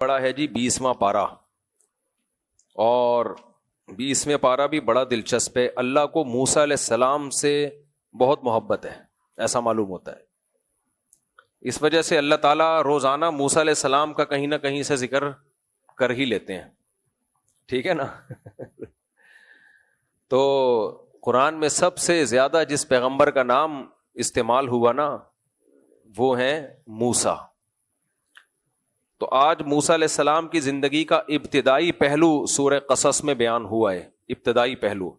بڑا ہے جی 20واں پارہ، اور 20ویں پارہ بھی بڑا دلچسپ ہے۔ اللہ کو موسیٰ علیہ السلام سے بہت محبت ہے، ایسا معلوم ہوتا ہے۔ اس وجہ سے اللہ تعالیٰ روزانہ موسیٰ علیہ السلام کا کہیں نہ کہیں سے ذکر کر ہی لیتے ہیں، ٹھیک ہے نا؟ تو قرآن میں سب سے زیادہ جس پیغمبر کا نام استعمال ہوا نا، وہ ہیں موسیٰ۔ تو آج موسیٰ علیہ السلام کی زندگی کا ابتدائی پہلو سورہ قصص میں بیان ہوا ہے، ابتدائی پہلو۔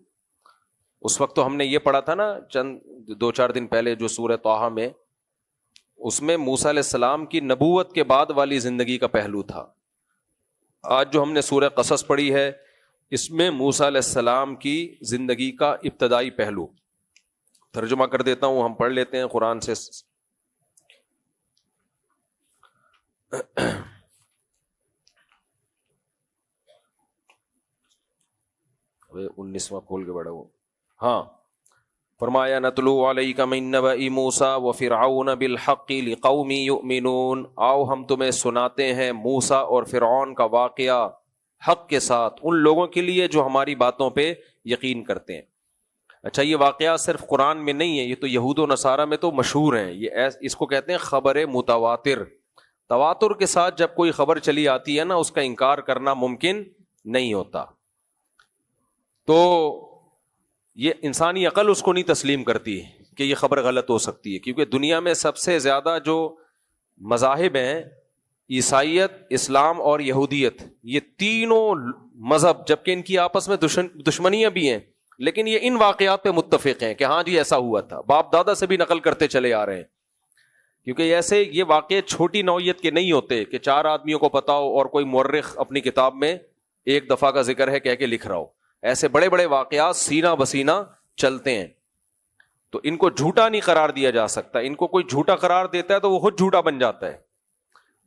اس وقت تو ہم نے یہ پڑھا تھا نا چند 2-4 دن پہلے جو سورہ طٰہٰ میں، اس میں موسیٰ علیہ السلام کی نبوت کے بعد والی زندگی کا پہلو تھا۔ آج جو ہم نے سورہ قصص پڑھی ہے، اس میں موسیٰ علیہ السلام کی زندگی کا ابتدائی پہلو۔ ترجمہ کر دیتا ہوں، ہم پڑھ لیتے ہیں قرآن سے۔ 19واں کھول کے بڑھا وہ، ہاں، فرمایا نتلو علیک من نبأ موسیٰ وفرعون بالحق لقوم یؤمنون، آؤ ہم تمہیں سناتے ہیں موسیٰ اور فرعون کا واقعہ حق کے ساتھ ان لوگوں کے لیے جو ہماری باتوں پہ یقین کرتے ہیں۔ اچھا، یہ واقعہ صرف قرآن میں نہیں ہے، یہ تو یہود و نصارہ میں تو مشہور ہیں۔ یہ اس کو کہتے ہیں خبر متواتر۔ تواتر کے ساتھ جب کوئی خبر چلی آتی ہے نا، اس کا انکار کرنا ممکن نہیں ہوتا۔ تو یہ انسانی عقل اس کو نہیں تسلیم کرتی کہ یہ خبر غلط ہو سکتی ہے، کیونکہ دنیا میں سب سے زیادہ جو مذاہب ہیں، عیسائیت، اسلام اور یہودیت، یہ تینوں مذہب، جبکہ ان کی آپس میں دشمنیاں بھی ہیں، لیکن یہ ان واقعات پہ متفق ہیں کہ ہاں جی ایسا ہوا تھا، باپ دادا سے بھی نقل کرتے چلے آ رہے ہیں۔ کیونکہ ایسے یہ واقعے چھوٹی نوعیت کے نہیں ہوتے کہ 4 آدمیوں کو پتا ہو اور کوئی مورخ اپنی کتاب میں ایک دفعہ کا ذکر ہے کہہ کے لکھ رہا ہو۔ ایسے بڑے بڑے واقعات سینہ بسینہ چلتے ہیں، تو ان کو جھوٹا نہیں قرار دیا جا سکتا۔ ان کو کوئی جھوٹا قرار دیتا ہے تو وہ خود جھوٹا بن جاتا ہے۔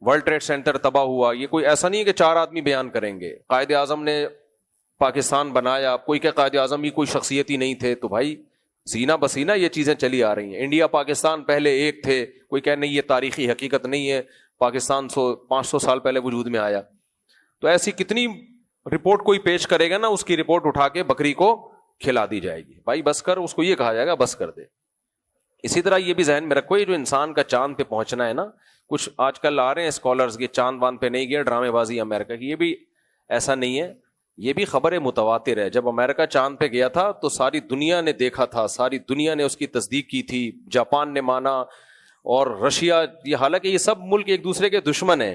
ورلڈ ٹریڈ سینٹر تباہ ہوا، یہ کوئی ایسا نہیں ہے کہ 4 آدمی بیان کریں گے۔ قائد اعظم نے پاکستان بنایا، کوئی کہ قائد اعظم ہی کوئی شخصیت ہی نہیں تھے، تو بھائی سینہ بسینہ یہ چیزیں چلی آ رہی ہیں۔ انڈیا پاکستان پہلے ایک تھے، کوئی کہ نہیں یہ تاریخی حقیقت نہیں ہے، پاکستان 500 سال پہلے وجود میں آیا۔ تو ایسی کتنی رپورٹ کوئی پیش کرے گا نا، اس کی رپورٹ اٹھا کے بکری کو کھلا دی جائے گی، بھائی بس کر، اس کو یہ کہا جائے گا بس کر دے۔ اسی طرح یہ بھی ذہن میں رکھو، یہ جو انسان کا چاند پہ پہنچنا ہے نا، کچھ آج کل آ رہے ہیں اسکالرز کے چاند واند پہ نہیں گیا، ڈرامے بازی امریکہ کی، یہ بھی ایسا نہیں ہے، یہ بھی خبر متواتر ہے۔ جب امریکہ چاند پہ گیا تھا تو ساری دنیا نے دیکھا تھا، ساری دنیا نے اس کی تصدیق کی تھی، جاپان نے مانا، اور رشیا، یہ حالانکہ یہ سب ملک ایک دوسرے کے دشمن ہیں۔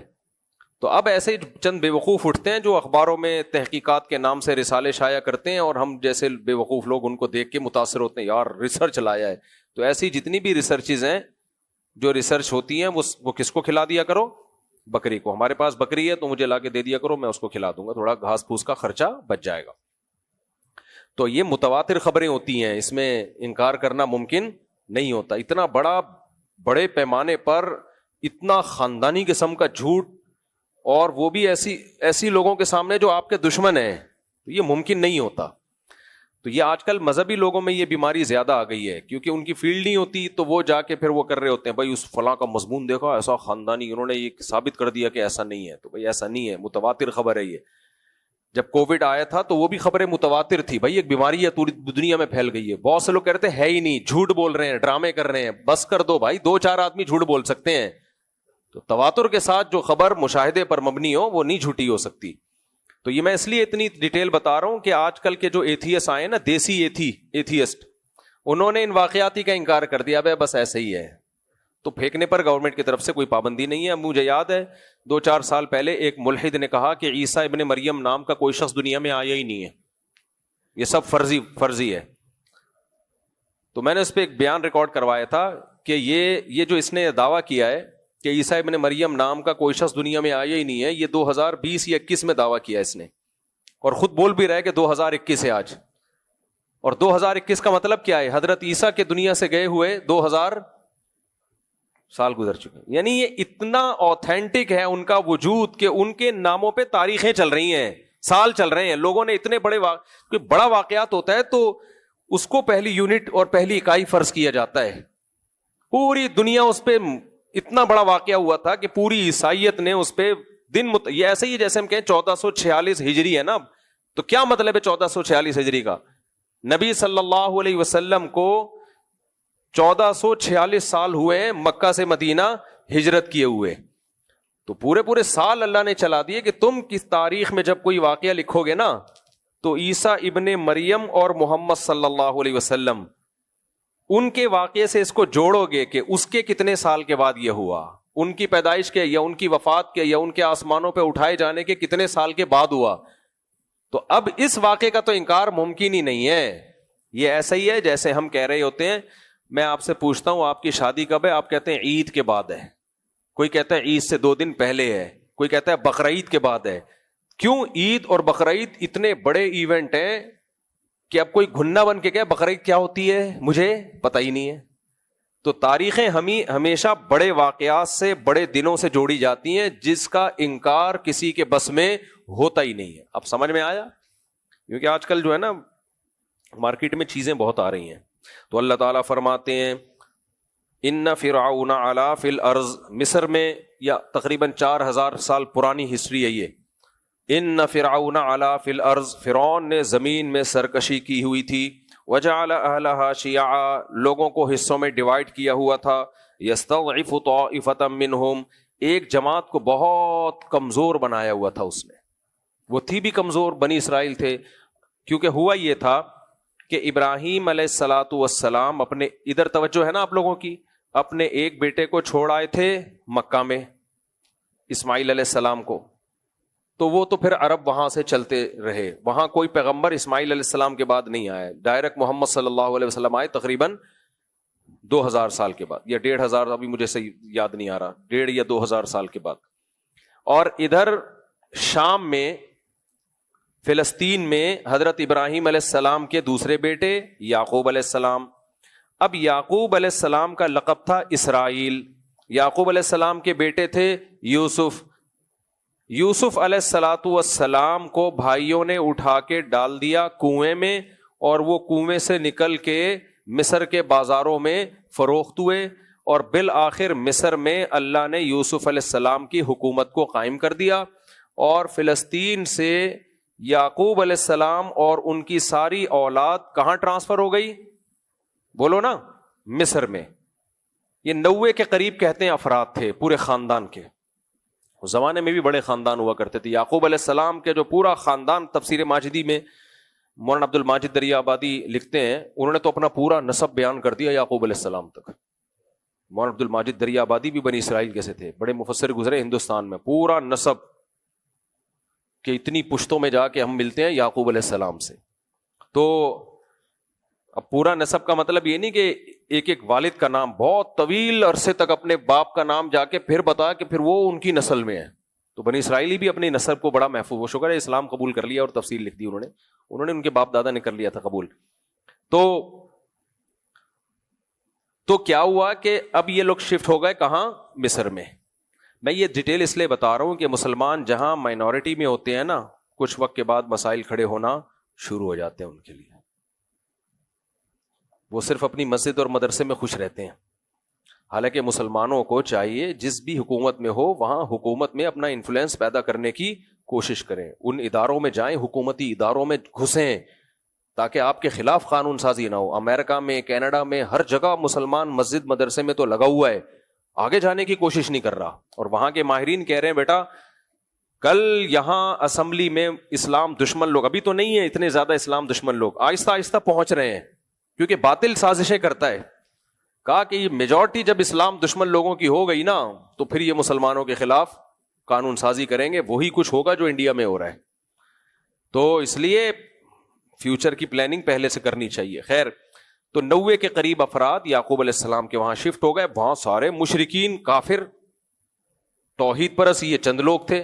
تو اب ایسے چند بے وقوف اٹھتے ہیں جو اخباروں میں تحقیقات کے نام سے رسالے شائع کرتے ہیں، اور ہم جیسے بے وقوف لوگ ان کو دیکھ کے متاثر ہوتے ہیں، یار ریسرچ لایا ہے۔ تو ایسی جتنی بھی ریسرچز ہیں، جو ریسرچ ہوتی ہیں، وہ کس کو کھلا دیا کرو؟ بکری کو۔ ہمارے پاس بکری ہے تو مجھے لا کے دے دیا کرو، میں اس کو کھلا دوں گا، تھوڑا گھاس پھوس کا خرچہ بچ جائے گا۔ تو یہ متواتر خبریں ہوتی ہیں، اس میں انکار کرنا ممکن نہیں ہوتا۔ اتنا بڑے پیمانے پر اتنا خاندانی قسم کا جھوٹ، اور وہ بھی ایسی لوگوں کے سامنے جو آپ کے دشمن ہیں، تو یہ ممکن نہیں ہوتا۔ تو یہ آج کل مذہبی لوگوں میں یہ بیماری زیادہ آ گئی ہے، کیونکہ ان کی فیلڈ نہیں ہوتی، تو وہ جا کے پھر وہ کر رہے ہوتے ہیں، بھائی اس فلاں کا مضمون دیکھا، ایسا خاندانی، انہوں نے یہ ثابت کر دیا کہ ایسا نہیں ہے۔ تو بھائی ایسا نہیں ہے، متواتر خبر ہے۔ یہ جب کووڈ آیا تھا تو وہ بھی خبریں متواتر تھی، بھائی ایک بیماری ہے پوری دنیا میں پھیل گئی ہے۔ بہت سے لوگ کہتے ہیں ہے ہی نہیں، جھوٹ بول رہے ہیں، ڈرامے کر رہے ہیں۔ بس کر دو بھائی، 2-4 آدمی جھوٹ بول سکتے ہیں، تو تواتر کے ساتھ جو خبر مشاہدے پر مبنی ہو وہ نہیں جھوٹی ہو سکتی۔ تو یہ میں اس لیے اتنی ڈیٹیل بتا رہا ہوں کہ آج کل کے جو ایتھیسٹ آئے نا، دیسی ایتھیسٹ، انہوں نے ان واقعاتی کا انکار کر دیا، بھائی بس ایسے ہی ہے۔ تو پھینکنے پر گورنمنٹ کی طرف سے کوئی پابندی نہیں ہے۔ مجھے یاد ہے 2-4 سال پہلے ایک ملحد نے کہا کہ عیسیٰ ابن مریم نام کا کوئی شخص دنیا میں آیا ہی نہیں ہے، یہ سب فرضی ہے۔ تو میں نے اس پہ ایک بیان ریکارڈ کروایا تھا کہ یہ جو اس نے دعویٰ کیا ہے کہ عیسیٰ ابن مریم نام کا کوئی شخص دنیا میں آیا ہی نہیں ہے، یہ 2020 یا 21 میں دعویٰ کیا اس نے، اور خود بول بھی رہے کہ 2021 ہے آج۔ اور 2021 کا مطلب کیا ہے؟ حضرت عیسیٰ کے دنیا سے گئے ہوئے 2000 سال گزر چکے۔ یعنی یہ اتنا اوتھینٹک ہے ان کا وجود کہ ان کے ناموں پہ تاریخیں چل رہی ہیں، سال چل رہے ہیں۔ لوگوں نے اتنے بڑا واقعات ہوتا ہے تو اس کو پہلی یونٹ اور پہلی اکائی فرض کیا جاتا ہے۔ پوری دنیا اس پہ، اتنا بڑا واقعہ ہوا تھا کہ پوری عیسائیت نے اس پہ یہ ایسے ہی جیسے ہم کہیں 1446 ہجری ہے نا، تو کیا مطلب ہے 1446 ہجری کا؟ نبی صلی اللہ علیہ وسلم کو 1446 سال ہوئے ہیں مکہ سے مدینہ ہجرت کیے ہوئے، تو پورے سال اللہ نے چلا دیے کہ تم کس تاریخ میں جب کوئی واقعہ لکھو گے نا تو عیسیٰ ابن مریم اور محمد صلی اللہ علیہ وسلم ان کے واقعے سے اس کو جوڑو گے کہ اس کے کتنے سال کے بعد یہ ہوا، ان کی پیدائش کے یا ان کی وفات کے یا ان کے آسمانوں پہ اٹھائے جانے کے کتنے سال کے بعد ہوا. تو اب اس واقعے کا تو انکار ممکن ہی نہیں ہے. یہ ایسا ہی ہے جیسے ہم کہہ رہے ہوتے ہیں، میں آپ سے پوچھتا ہوں آپ کی شادی کب ہے، آپ کہتے ہیں عید کے بعد ہے، کوئی کہتا ہے عید سے 2 دن پہلے ہے، کوئی کہتا ہے بقرعید کے بعد ہے. کیوں؟ عید اور بقرعید اتنے بڑے ایونٹ ہیں کہ اب کوئی گھننا بن کے کہ بقرعید کیا ہوتی ہے مجھے پتہ ہی نہیں ہے. تو تاریخیں ہمیشہ بڑے واقعات سے بڑے دنوں سے جوڑی جاتی ہیں جس کا انکار کسی کے بس میں ہوتا ہی نہیں ہے. اب سمجھ میں آیا؟ کیونکہ آج کل جو ہے نا مارکیٹ میں چیزیں بہت آ رہی ہیں. تو اللہ تعالیٰ فرماتے ہیں ان فرعون علا فی الارض، مصر میں یا تقریباً 4000 سال پرانی ہسٹری ہے یہ. ان فرعون علا فی الارض، فرعون نے زمین میں سرکشی کی ہوئی تھی. وجعل اہلہا شیعا، لوگوں کو حصوں میں ڈیوائڈ کیا ہوا تھا. یستضعف طائفۃ منہم، ایک جماعت کو بہت کمزور بنایا ہوا تھا اس نے. وہ تھی بھی کمزور، بنی اسرائیل تھے. کیونکہ ہوا یہ تھا کہ ابراہیم علیہ الصلاۃ والسلام اپنے، ادھر توجہ ہے نا آپ لوگوں کی، اپنے ایک بیٹے کو چھوڑ آئے تھے مکہ میں، اسماعیل علیہ السلام کو. تو وہ تو پھر عرب وہاں سے چلتے رہے، وہاں کوئی پیغمبر اسماعیل علیہ السلام کے بعد نہیں آیا، ڈائریکٹ محمد صلی اللہ علیہ وسلم آئے تقریباً 2000 سال کے بعد یا 1500، ابھی مجھے صحیح یاد نہیں آ رہا، 1500 یا 2000 سال کے بعد. اور ادھر شام میں، فلسطین میں حضرت ابراہیم علیہ السلام کے دوسرے بیٹے یعقوب علیہ السلام. اب یعقوب علیہ السلام کا لقب تھا اسرائیل. یعقوب علیہ السلام کے بیٹے تھے یوسف. یوسف علیہ الصلاۃ والسلام کو بھائیوں نے اٹھا کے ڈال دیا کنویں میں، اور وہ کنویں سے نکل کے مصر کے بازاروں میں فروخت ہوئے، اور بالآخر مصر میں اللہ نے یوسف علیہ السلام کی حکومت کو قائم کر دیا. اور فلسطین سے یعقوب علیہ السلام اور ان کی ساری اولاد کہاں ٹرانسفر ہو گئی؟ بولو نا، مصر میں. یہ 90 کے قریب کہتے ہیں افراد تھے پورے خاندان کے. اس زمانے میں بھی بڑے خاندان ہوا کرتے تھے. یعقوب علیہ السلام کے جو پورا خاندان، تفسیر ماجدی میں مولانا عبد الماجد دریا آبادی لکھتے ہیں، انہوں نے تو اپنا پورا نسب بیان کر دیا یعقوب علیہ السلام تک. مولانا عبد الماجد دریا آبادی بھی بنی اسرائیل کیسے تھے، بڑے مفسر گزرے ہندوستان میں، پورا نسب کہ اتنی پشتوں میں جا کے ہم ملتے ہیں یعقوب علیہ السلام سے. تو اب پورا نسب کا مطلب یہ نہیں کہ ایک ایک والد کا نام بہت طویل عرصے تک اپنے باپ کا نام جا کے پھر بتا کہ پھر وہ ان کی نسل میں ہے. تو بنی اسرائیلی بھی اپنی نسب کو بڑا محفوظ، وہ شکر ہے اسلام قبول کر لیا اور تفسیر لکھ دی انہوں نے ان کے باپ دادا نے کر لیا تھا قبول. تو کیا ہوا کہ اب یہ لوگ شفٹ ہو گئے کہاں؟ مصر میں. میں یہ ڈیٹیل اس لیے بتا رہا ہوں کہ مسلمان جہاں مائنورٹی میں ہوتے ہیں نا، کچھ وقت کے بعد مسائل کھڑے ہونا شروع ہو جاتے ہیں ان کے لیے. وہ صرف اپنی مسجد اور مدرسے میں خوش رہتے ہیں. حالانکہ مسلمانوں کو چاہیے جس بھی حکومت میں ہو وہاں حکومت میں اپنا انفلوئنس پیدا کرنے کی کوشش کریں، ان اداروں میں جائیں، حکومتی اداروں میں گھسیں تاکہ آپ کے خلاف قانون سازی نہ ہو. امریکہ میں، کینیڈا میں، ہر جگہ مسلمان مسجد مدرسے میں تو لگا ہوا ہے، آگے جانے کی کوشش نہیں کر رہا. اور وہاں کے ماہرین کہہ رہے ہیں بیٹا کل یہاں اسمبلی میں اسلام دشمن لوگ، ابھی تو نہیں ہے اتنے زیادہ اسلام دشمن لوگ، آہستہ آہستہ پہنچ رہے ہیں کیونکہ باطل سازشیں کرتا ہے. کہا کہ یہ میجورٹی جب اسلام دشمن لوگوں کی ہو گئی نا تو پھر یہ مسلمانوں کے خلاف قانون سازی کریں گے، وہی کچھ ہوگا جو انڈیا میں ہو رہا ہے. تو اس لیے فیوچر کی پلاننگ پہلے سے کرنی چاہیے. خیر، تو 90 کے قریب افراد یعقوب علیہ السلام کے وہاں شفٹ ہو گئے. وہاں سارے مشرکین، کافر، توحید پرست یہ چند لوگ تھے.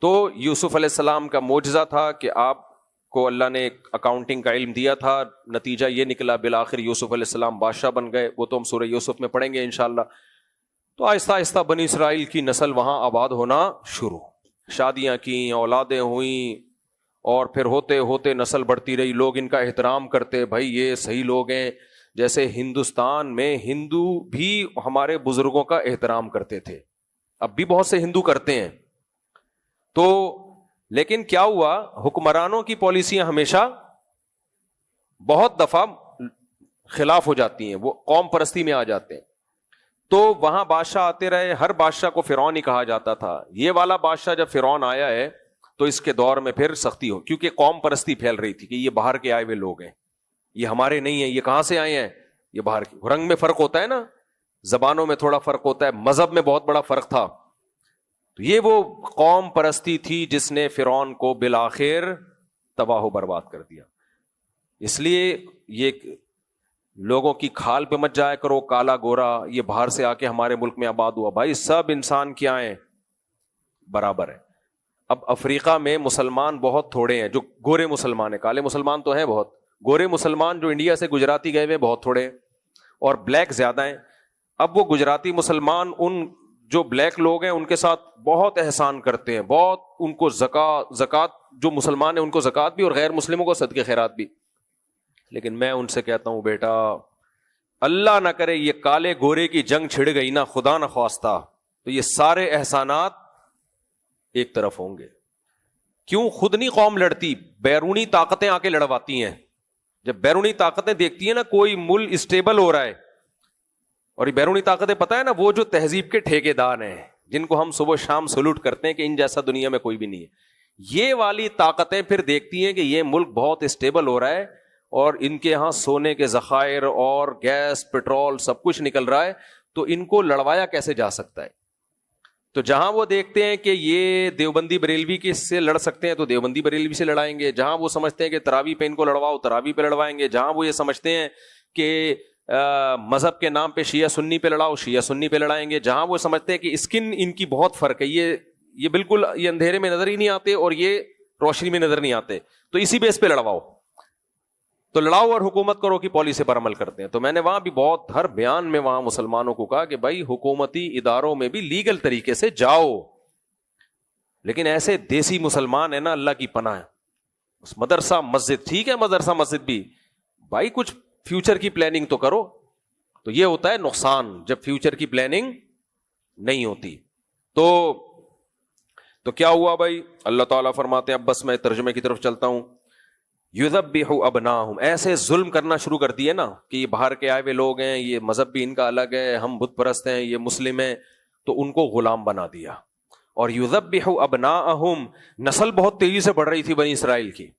تو یوسف علیہ السلام کا معجزہ تھا کہ آپ کو اللہ نے اکاؤنٹنگ کا علم دیا تھا، نتیجہ یہ نکلا بالآخر یوسف علیہ السلام بادشاہ بن گئے. وہ تو ہم سورہ یوسف میں پڑھیں گے انشاءاللہ. تو آہستہ آہستہ بنی اسرائیل کی نسل وہاں آباد ہونا شروع، شادیاں کیں، اولادیں ہوئیں، اور پھر ہوتے ہوتے نسل بڑھتی رہی. لوگ ان کا احترام کرتے، بھائی یہ صحیح لوگ ہیں. جیسے ہندوستان میں ہندو بھی ہمارے بزرگوں کا احترام کرتے تھے، اب بھی بہت سے ہندو کرتے ہیں، تو لیکن کیا ہوا, حکمرانوں کی پالیسیاں ہمیشہ بہت دفعہ خلاف ہو جاتی ہیں, وہ قوم پرستی میں آ جاتے ہیں. تو وہاں بادشاہ آتے رہے, ہر بادشاہ کو فرعون ہی کہا جاتا تھا. یہ والا بادشاہ جب فرعون آیا ہے تو اس کے دور میں پھر سختی ہو, کیونکہ قوم پرستی پھیل رہی تھی کہ یہ باہر کے آئے ہوئے لوگ ہیں, یہ ہمارے نہیں ہیں, یہ کہاں سے آئے ہیں, یہ باہر کے. رنگ میں فرق ہوتا ہے نا, زبانوں میں تھوڑا فرق ہوتا ہے, مذہب میں بہت بڑا فرق تھا. تو یہ وہ قوم پرستی تھی جس نے فرعون کو بالآخر تباہ و برباد کر دیا. اس لیے یہ لوگوں کی کھال پہ مت جایا کرو, کالا گورا یہ باہر سے آ کے ہمارے ملک میں آباد ہوا. بھائی سب انسان کیا ہیں, برابر ہے. اب افریقہ میں مسلمان بہت تھوڑے ہیں جو گورے مسلمان ہیں, کالے مسلمان تو ہیں بہت, گورے مسلمان جو انڈیا سے گجراتی گئے ہوئے بہت تھوڑے ہیں, اور بلیک زیادہ ہیں. اب وہ گجراتی مسلمان ان جو بلیک لوگ ہیں ان کے ساتھ بہت احسان کرتے ہیں, بہت ان کو زکوٰۃ جو مسلمان ہیں ان کو زکوٰۃ بھی, اور غیر مسلموں کو صدقے خیرات بھی. لیکن میں ان سے کہتا ہوں بیٹا اللہ نہ کرے یہ کالے گورے کی جنگ چھڑ گئی نا, خدا نہ خواستہ, تو یہ سارے احسانات ایک طرف ہوں گے. کیوں خود نہیں قوم لڑتی, بیرونی طاقتیں آ کے لڑواتی ہیں. جب بیرونی طاقتیں دیکھتی ہیں نا کوئی ملک اسٹیبل ہو رہا ہے, اور یہ بیرونی طاقتیں پتہ ہے نا وہ جو تہذیب کے ٹھیکیدار ہیں جن کو ہم صبح شام سلوٹ کرتے ہیں کہ ان جیسا دنیا میں کوئی بھی نہیں ہے, یہ والی طاقتیں پھر دیکھتی ہیں کہ یہ ملک بہت اسٹیبل ہو رہا ہے اور ان کے ہاں سونے کے ذخائر اور گیس پٹرول سب کچھ نکل رہا ہے, تو ان کو لڑوایا کیسے جا سکتا ہے. تو جہاں وہ دیکھتے ہیں کہ یہ دیوبندی بریلوی کے سے لڑ سکتے ہیں تو دیوبندی بریلوی سے لڑائیں گے, جہاں وہ سمجھتے ہیں کہ تراویح پہ ان کو لڑواؤ تراویح پہ لڑوائیں گے, جہاں وہ یہ سمجھتے ہیں کہ مذہب کے نام پہ شیعہ سنی پہ لڑاؤ شیعہ سنی پہ لڑائیں گے, جہاں وہ سمجھتے ہیں کہ اسکن ان کی بہت فرق ہے, یہ بالکل یہ اندھیرے میں نظر ہی نہیں آتے اور یہ روشنی میں نظر نہیں آتے, تو اسی بیس پہ لڑواؤ, تو لڑاؤ اور حکومت کرو کی پالیسی پر عمل کرتے ہیں. تو میں نے وہاں بھی بہت ہر بیان میں وہاں مسلمانوں کو کہا کہ بھائی حکومتی اداروں میں بھی لیگل طریقے سے جاؤ, لیکن ایسے دیسی مسلمان ہیں نا اللہ کی پناہ ہے. اس مدرسہ مسجد ٹھیک ہے, مدرسہ مسجد بھی بھائی کچھ فیوچر کی پلاننگ تو کرو. تو یہ ہوتا ہے نقصان جب فیوچر کی پلاننگ نہیں ہوتی. تو کیا ہوا بھائی, اللہ تعالیٰ فرماتے ہیں, اب بس میں ترجمے کی طرف چلتا ہوں, یذبح ابناہم, ایسے ظلم کرنا شروع کر دیے نا کہ یہ باہر کے آئے ہوئے لوگ ہیں, یہ مذہب بھی ان کا الگ ہے, ہم بت پرست ہیں, یہ مسلم ہیں, تو ان کو غلام بنا دیا. اور یذبح ابناہم, نسل بہت تیزی سے بڑھ رہی تھی بنی اسرائیل کی.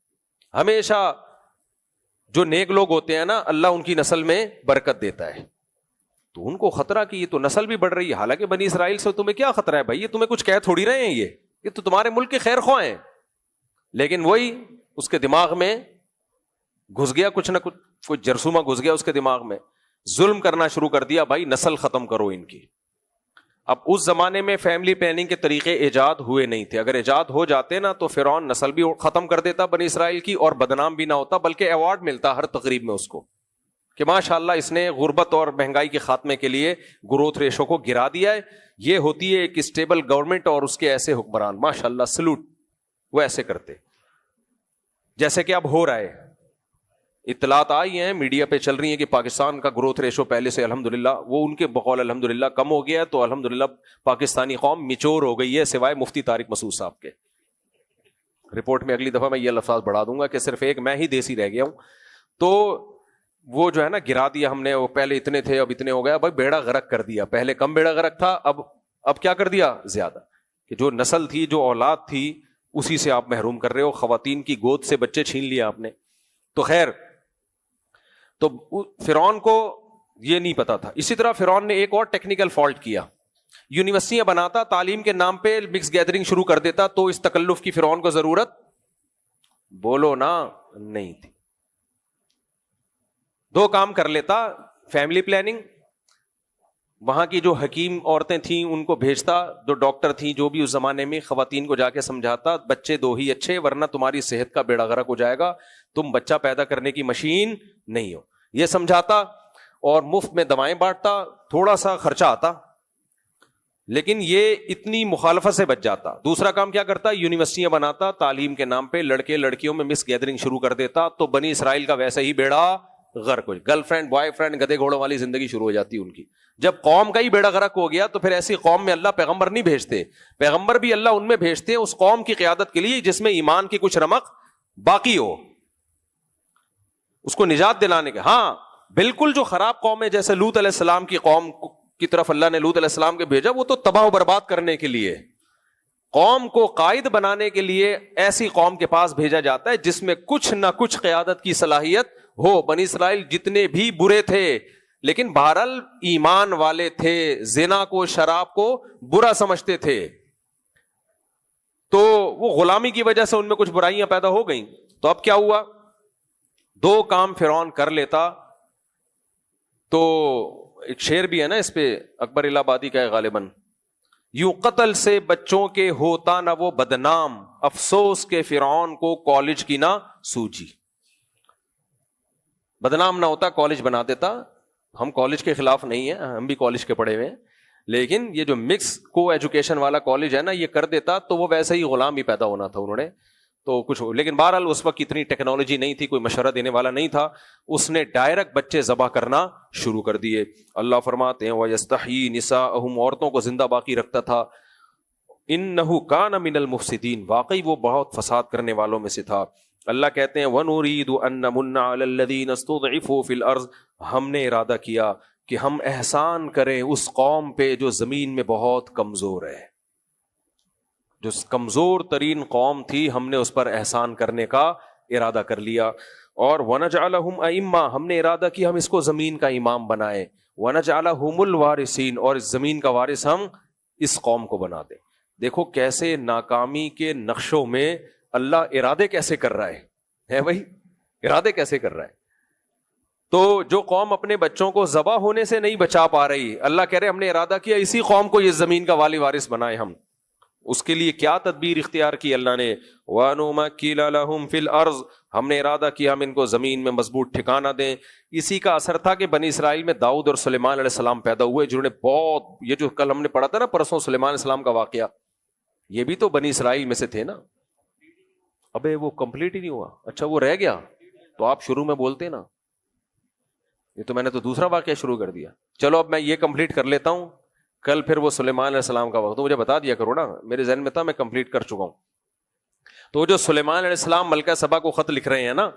ہمیشہ جو نیک لوگ ہوتے ہیں نا اللہ ان کی نسل میں برکت دیتا ہے, تو ان کو خطرہ کہ یہ تو نسل بھی بڑھ رہی ہے. حالانکہ بنی اسرائیل سے تمہیں کیا خطرہ ہے بھائی, یہ تمہیں کچھ کہہ تھوڑی رہے ہیں, یہ تو تمہارے ملک کے خیر خواہ ہیں. لیکن وہی اس کے دماغ میں گھس گیا, کچھ نہ کچھ کوئی جرثومہ گھس گیا اس کے دماغ میں, ظلم کرنا شروع کر دیا, بھائی نسل ختم کرو ان کی. اب اس زمانے میں فیملی پلاننگ کے طریقے ایجاد ہوئے نہیں تھے. اگر ایجاد ہو جاتے نا تو فرعون نسل بھی ختم کر دیتا بنی اسرائیل کی, اور بدنام بھی نہ ہوتا, بلکہ ایوارڈ ملتا ہر تقریب میں اس کو کہ ماشاءاللہ اس نے غربت اور مہنگائی کے خاتمے کے لیے گروتھ ریشو کو گرا دیا ہے. یہ ہوتی ہے ایک اسٹیبل گورنمنٹ اور اس کے ایسے حکمران, ماشاءاللہ سلوٹ. وہ ایسے کرتے جیسے کہ اب ہو رہا ہے. اطلاعات آئی ہیں میڈیا پہ چل رہی ہیں کہ پاکستان کا گروتھ ریشو پہلے سے الحمدللہ وہ ان کے بقول الحمدللہ کم ہو گیا ہے, تو الحمدللہ پاکستانی قوم میچور ہو گئی ہے, سوائے مفتی طارق مسعود صاحب کے. رپورٹ میں اگلی دفعہ میں یہ الفاظ بڑھا دوں گا کہ صرف ایک میں ہی دیسی رہ گیا ہوں. تو وہ جو ہے نا گرا دیا ہم نے, وہ پہلے اتنے تھے اب اتنے ہو گیا, بھائی بیڑا غرق کر دیا. پہلے کم بیڑا غرق تھا, اب کیا کر دیا زیادہ, کہ جو نسل تھی جو اولاد تھی اسی سے آپ محروم کر رہے ہو, خواتین کی گود سے بچے چھین لیا آپ نے. تو خیر, تو فرعون کو یہ نہیں پتا تھا. اسی طرح فرعون نے ایک اور ٹیکنیکل فالٹ کیا, یونیورسٹیاں بناتا, تعلیم کے نام پہ مکس گیدرنگ شروع کر دیتا, تو اس تکلف کی فرعون کو ضرورت بولو نا نہیں تھی. دو کام کر لیتا, فیملی پلاننگ, وہاں کی جو حکیم عورتیں تھیں ان کو بھیجتا, جو ڈاکٹر تھیں جو بھی اس زمانے میں, خواتین کو جا کے سمجھاتا بچے دو ہی اچھے ورنہ تمہاری صحت کا بیڑا غرق ہو جائے گا, تم بچہ پیدا کرنے کی مشین نہیں ہو, یہ سمجھاتا. اور مفت میں دوائیں بانٹتا, تھوڑا سا خرچہ آتا, لیکن یہ اتنی مخالفت سے بچ جاتا. دوسرا کام کیا کرتا, یونیورسٹیاں بناتا, تعلیم کے نام پہ لڑکے لڑکیوں میں مس گیدرنگ شروع کر دیتا, تو بنی اسرائیل کا ویسے ہی بیڑا غرق ہو، گرل فرینڈ بوائے فرینڈ گدے گھوڑوں والی زندگی شروع ہو جاتی ہے ان کی. جب قوم کا ہی بیڑا غرق ہو گیا تو پھر ایسی قوم میں اللہ پیغمبر نہیں بھیجتے. پیغمبر بھی اللہ ان میں بھیجتے ہیں اس قوم کی قیادت کے لیے جس میں ایمان کی کچھ رمق باقی ہو، اس کو نجات دلانے کے. ہاں بالکل جو خراب قوم ہے جیسے لوط علیہ السلام کی قوم کی طرف اللہ نے لوط علیہ السلام کے بھیجا، وہ تو تباہ و برباد کرنے کے لیے. قوم کو قائد بنانے کے لیے ایسی قوم کے پاس بھیجا جاتا ہے جس میں کچھ نہ کچھ قیادت کی صلاحیت ہو. بنی اسرائیل جتنے بھی برے تھے لیکن بہرحال ایمان والے تھے، زنا کو شراب کو برا سمجھتے تھے، تو وہ غلامی کی وجہ سے ان میں کچھ برائیاں پیدا ہو گئیں. تو اب کیا ہوا، دو کام فرعون کر لیتا. تو ایک شعر بھی ہے نا اس پہ، اکبر الہ آبادی کا ہے غالباً، یوں قتل سے بچوں کے ہوتا نہ وہ بدنام، افسوس کے فرعون کو کالج کی نہ سوجی. بدنام نہ ہوتا کالج بنا دیتا. ہم کالج کے خلاف نہیں ہیں، ہم بھی کالج کے پڑھے ہوئے ہیں، لیکن یہ جو مکس کو ایجوکیشن والا کالج ہے نا یہ کر دیتا تو وہ ویسے ہی غلام ہی پیدا ہونا تھا انہوں نے تو کچھ. لیکن بہرحال اس وقت اتنی ٹیکنالوجی نہیں تھی، کوئی مشورہ دینے والا نہیں تھا، اس نے ڈائریکٹ بچے ذبح کرنا شروع کر دیے. اللہ فرماتے ہیں وَيَسْتَحْيِي نِسَاءَهُمْ، عورتوں کو زندہ باقی رکھتا تھا. إِنَّهُ كَانَ مِنَ الْمُفْسِدِينَ، واقعی وہ بہت فساد کرنے والوں میں سے تھا. اللہ کہتے ہیں وَنُرِيدُ أَن نَّمُنَّ عَلَى الَّذِينَ اسْتُضْعِفُوا فِي الْأَرْضِ، ہم نے ارادہ کیا کہ ہم احسان کریں اس قوم پہ جو زمین میں بہت کمزور ہے. جو کمزور ترین قوم تھی ہم نے اس پر احسان کرنے کا ارادہ کر لیا. اور وَنَجْعَلَهُمْ أَئِمَّةً، ہم نے ارادہ کیا ہم اس کو زمین کا امام بنائے. وَنَجْعَلَهُمُ الْوَارِثِينَ، اور اس زمین کا وارث ہم اس قوم کو بنا دیں. دیکھو کیسے ناکامی کے نقشوں میں اللہ ارادے کیسے کر رہا ہے بھائی، ارادے کیسے کر رہا ہے. تو جو قوم اپنے بچوں کو ذبح ہونے سے نہیں بچا پا رہی، اللہ کہہ رہے ہم نے ارادہ کیا اسی قوم کو یہ زمین کا والی وارث بنائے ہم. اس کے لیے کیا تدبیر اختیار کی اللہ نے، وَنُمَكِّنَ لَهُمْ فِي الْأَرْضِ، ہم نے ارادہ کیا ہم ان کو زمین میں مضبوط ٹھکانہ دیں. اسی کا اثر تھا کہ بنی اسرائیل میں داؤد اور سلیمان علیہ السلام پیدا ہوئے جنہوں نے بہت، یہ جو کل ہم نے پڑھا تھا نا پرسوں سلیمان علیہ السلام کا واقعہ، یہ بھی تو بنی اسرائیل میں سے تھے نا. ابے وہ کمپلیٹ ہی نہیں ہوا، اچھا وہ رہ گیا تو آپ شروع میں بولتے نا، یہ تو میں نے تو دوسرا واقعہ شروع کر دیا. چلو اب میں یہ کمپلیٹ کر لیتا ہوں، کل پھر وہ سلیمان علیہ السلام کا وقت مجھے بتا دیا کرو نا، میرے ذہن میں تھا میں کمپلیٹ کر چکا ہوں. تو جو سلیمان علیہ السلام ملکہ سبا کو خط لکھ رہے ہیں نا،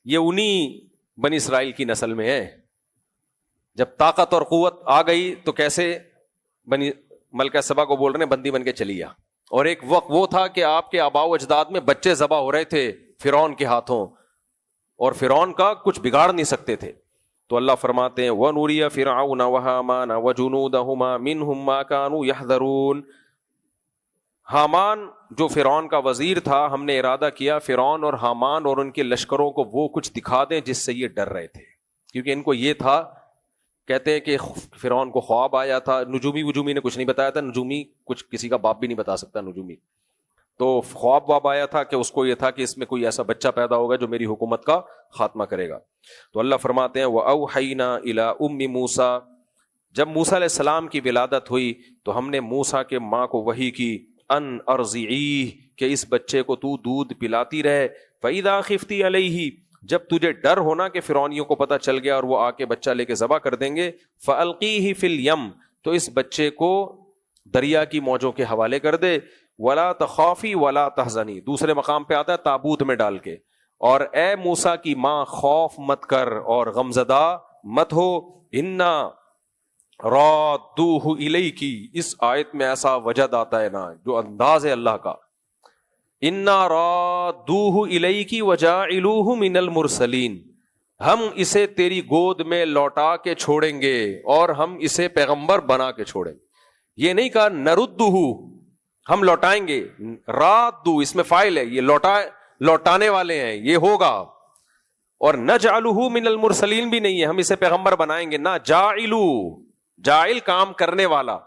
یہ انہی بنی اسرائیل کی نسل میں ہے. جب طاقت اور قوت آ گئی تو کیسے بنی ملکہ سبا کو بول رہے ہیں بندی بن کے چلی جا. اور ایک وقت وہ تھا کہ آپ کے آباء و اجداد میں بچے ذبح ہو رہے تھے فرعون کے ہاتھوں، اور فرعون کا کچھ بگاڑ نہیں سکتے تھے. تو اللہ فرماتے ہیں وَنُرِيَ فِرْعَوْنَ وَهَامَانَ وَجُنُودَهُمَا مِنْهُمْ مَا كَانُوا يَحْذَرُونَ. حامان جو فرعون کا وزیر تھا، ہم نے ارادہ کیا فرعون اور حامان اور ان کے لشکروں کو وہ کچھ دکھا دیں جس سے یہ ڈر رہے تھے. کیونکہ ان کو یہ تھا، کہتے ہیں کہ فرعون کو خواب آیا تھا، نجومی نے کچھ نہیں بتایا تھا، نجومی کچھ کسی کا باپ بھی نہیں بتا سکتا نجومی. تو خواب آیا تھا کہ اس کو یہ تھا کہ اس میں کوئی ایسا بچہ پیدا ہوگا جو میری حکومت کا خاتمہ کرے گا. تو اللہ فرماتے ہیں وَأَوْحَيْنَا إِلَىٰ أُمِّ مُوسَىٰ، جب موسیٰ علیہ السلام کی ولادت ہوئی تو ہم نے موسیٰ کے ماں کو وحی کی ان ارضعیہ، کہ اس بچے کو تو دودھ پلاتی رہے. فَإِذَا خِفْتِ عَلَيْهِ، جب تجھے ڈر ہونا کہ فرعونیوں کو پتہ چل گیا اور وہ آ کے بچہ لے کے ذبح کر دیں گے، فَأَلْقِيهِ فِي الْيَمِّ، تو اس بچے کو دریا کی موجوں کے حوالے کر دے. وَلَا تَخَافِي وَلَا تَحْزَنِي، دوسرے مقام پہ آتا ہے تابوت میں ڈال کے، اور اے موسیٰ کی ماں خوف مت کر اور غمزدہ مت ہو. اِنَّا رَادُّوهُ إِلَيْكِ، اس آیت میں ایسا وجد آتا ہے نا جو انداز ہے اللہ کا. اِنَّا رَادُّوهُ إِلَيْكِ وَجَاعِلُوهُ مِنَ الْمُرْسَلِينَ، ہم اسے تیری گود میں لوٹا کے چھوڑیں گے اور ہم اسے پیغمبر بنا کے چھوڑیں گے. یہ نہیں کہا نردہ، ہم لوٹائیں گے، رادو اس میں فاعل ہے، یہ لوٹانے والے ہیں، یہ ہوگا. اور نجعلہ من المرسلین بھی نہیں ہے، ہم اسے پیغمبر بنائیں گے. نہ جاعلو، جاعل کام کرنے والا،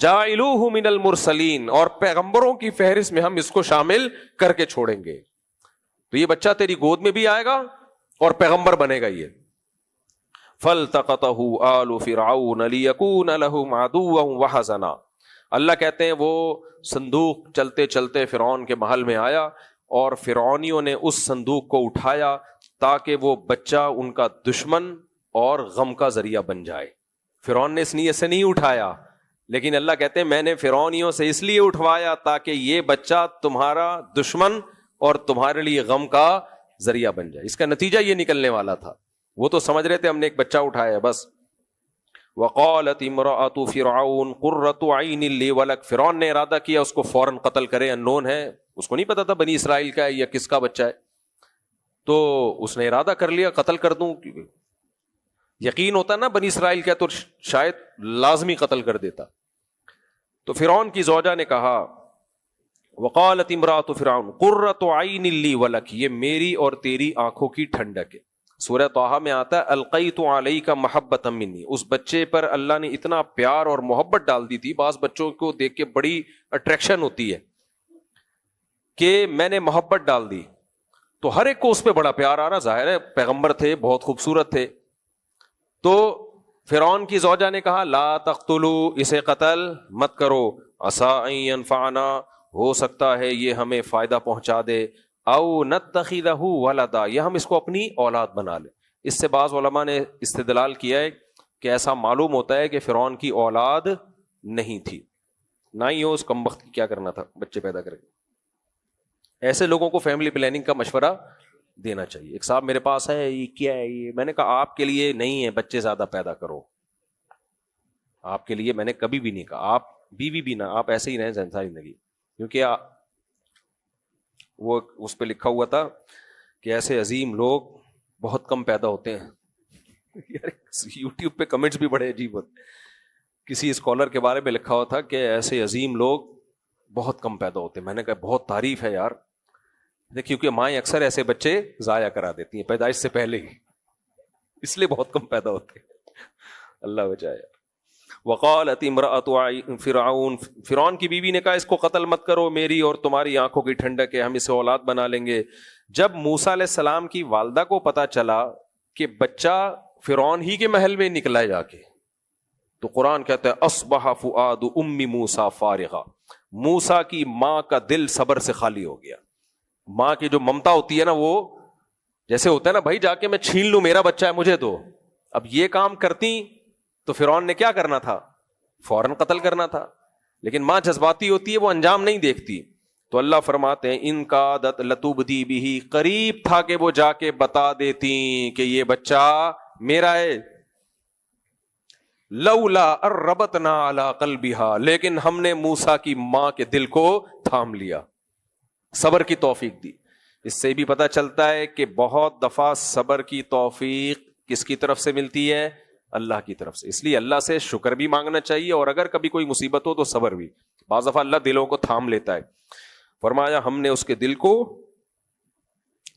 جاعلوہ من المرسلین، اور پیغمبروں کی فہرست میں ہم اس کو شامل کر کے چھوڑیں گے. تو یہ بچہ تیری گود میں بھی آئے گا اور پیغمبر بنے گا. یہ فَالْتَقَطَهُ آلُ فِرْعَوْنَ لِيَكُونَ لَهُمْ عَدُوًّا وَحَزَنًا. اللہ کہتے ہیں وہ صندوق چلتے چلتے فرعون کے محل میں آیا اور فرعونیوں نے اس صندوق کو اٹھایا تاکہ وہ بچہ ان کا دشمن اور غم کا ذریعہ بن جائے. فرعون نے اس نیت سے نہیں اٹھایا, لیکن اللہ کہتے ہیں میں نے فرعونیوں سے اس لیے اٹھوایا تاکہ یہ بچہ تمہارا دشمن اور تمہارے لیے غم کا ذریعہ بن جائے. اس کا نتیجہ یہ نکلنے والا تھا. وہ تو سمجھ رہے تھے ہم نے ایک بچہ اٹھایا بس. وقالت امرأة فرعون قرۃ عین لی ولک, فرعون نے ارادہ کیا اس کو فوراً قتل کرے, انون ہے, اس کو نہیں پتا تھا بنی اسرائیل کا ہے یا کس کا بچہ ہے, تو اس نے ارادہ کر لیا قتل کر دوں. یقین ہوتا نا بنی اسرائیل کا تو شاید لازمی قتل کر دیتا. تو فرعون کی زوجہ نے کہا وقالت امرأة فرعون قرۃ عین لی ولک, یہ میری اور تیری آنکھوں کی ٹھنڈک ہے. سورہ طٰہٰ میں آتا ہے القیت علیک محبۃ منی, اس بچے پر اللہ نے اتنا پیار اور محبت ڈال دی تھی. بعض بچوں کو دیکھ کے بڑی اٹریکشن ہوتی ہے کہ میں نے محبت ڈال دی, تو ہر ایک کو اس پہ بڑا پیار آ رہا. ظاہر ہے پیغمبر تھے, بہت خوبصورت تھے. تو فرعون کی زوجہ نے کہا لا تقتلوا, اسے قتل مت کرو, عسیٰ ان ینفعنا, ہو سکتا ہے یہ ہمیں فائدہ پہنچا دے, او نتخذہ ولدا, یا ہم اس کو اپنی اولاد بنا لیں. اس سے بعض علماء نے استدلال کیا ہے کہ ایسا معلوم ہوتا ہے کہ فرعون کی اولاد نہیں تھی, نہ ہی ہو, اس کمبخت کی کیا کرنا تھا بچے پیدا کر کے. ایسے لوگوں کو فیملی پلاننگ کا مشورہ دینا چاہیے. ایک صاحب میرے پاس ہے, یہ کیا ہے یہ, میں نے کہا آپ کے لیے نہیں ہے بچے زیادہ پیدا کرو, آپ کے لیے میں نے کبھی بھی نہیں کہا. آپ بیوی بھی نہ, آپ ایسے ہی رہیں ساری زندگی, کیونکہ وہ اس پہ لکھا ہوا تھا کہ ایسے عظیم لوگ بہت کم پیدا ہوتے ہیں. یوٹیوب پہ کمنٹس بھی بڑے عجیب ہوتے. کسی اسکالر کے بارے میں لکھا ہوا تھا کہ ایسے عظیم لوگ بہت کم پیدا ہوتے ہیں. میں نے کہا بہت تعریف ہے یار, کیونکہ مائیں اکثر ایسے بچے ضائع کرا دیتی ہیں پیدائش سے پہلے ہی, اس لیے بہت کم پیدا ہوتے ہیں. اللہ بچائے. وقالت امرأة فرعون, فرعون کی بیوی نے کہا اس کو قتل مت کرو, میری اور تمہاری آنکھوں کی ٹھنڈک ہے, ہم اسے اولاد بنا لیں گے. جب موسیٰ علیہ السلام کی والدہ کو پتا چلا کہ بچہ فرعون ہی کے محل میں نکلا ہے جا کے, تو قرآن کہتا ہے اصبح فؤاد ام موسیٰ فارغا, موسیٰ کی ماں کا دل صبر سے خالی ہو گیا. ماں کی جو ممتا ہوتی ہے نا, وہ جیسے ہوتا ہے نا بھائی جا کے میں چھین لوں, میرا بچہ ہے مجھے دو. اب یہ کام کرتی تو فرعون نے کیا کرنا تھا, فوراً قتل کرنا تھا. لیکن ماں جذباتی ہوتی ہے, وہ انجام نہیں دیکھتی. تو اللہ فرماتے ہیں ان کادت لتبدی بھی, قریب تھا کہ وہ جا کے بتا دیتی کہ یہ بچہ میرا ہے. لولا اربتنا علی قلبها, لیکن ہم نے موسیٰ کی ماں کے دل کو تھام لیا, صبر کی توفیق دی. اس سے بھی پتہ چلتا ہے کہ بہت دفعہ صبر کی توفیق کس کی طرف سے ملتی ہے, اللہ کی طرف سے. اس لیے اللہ سے شکر بھی مانگنا چاہیے, اور اگر کبھی کوئی مصیبت ہو تو صبر بھی. بعض دفعہ اللہ دلوں کو تھام لیتا ہے. فرمایا ہم نے اس کے دل کو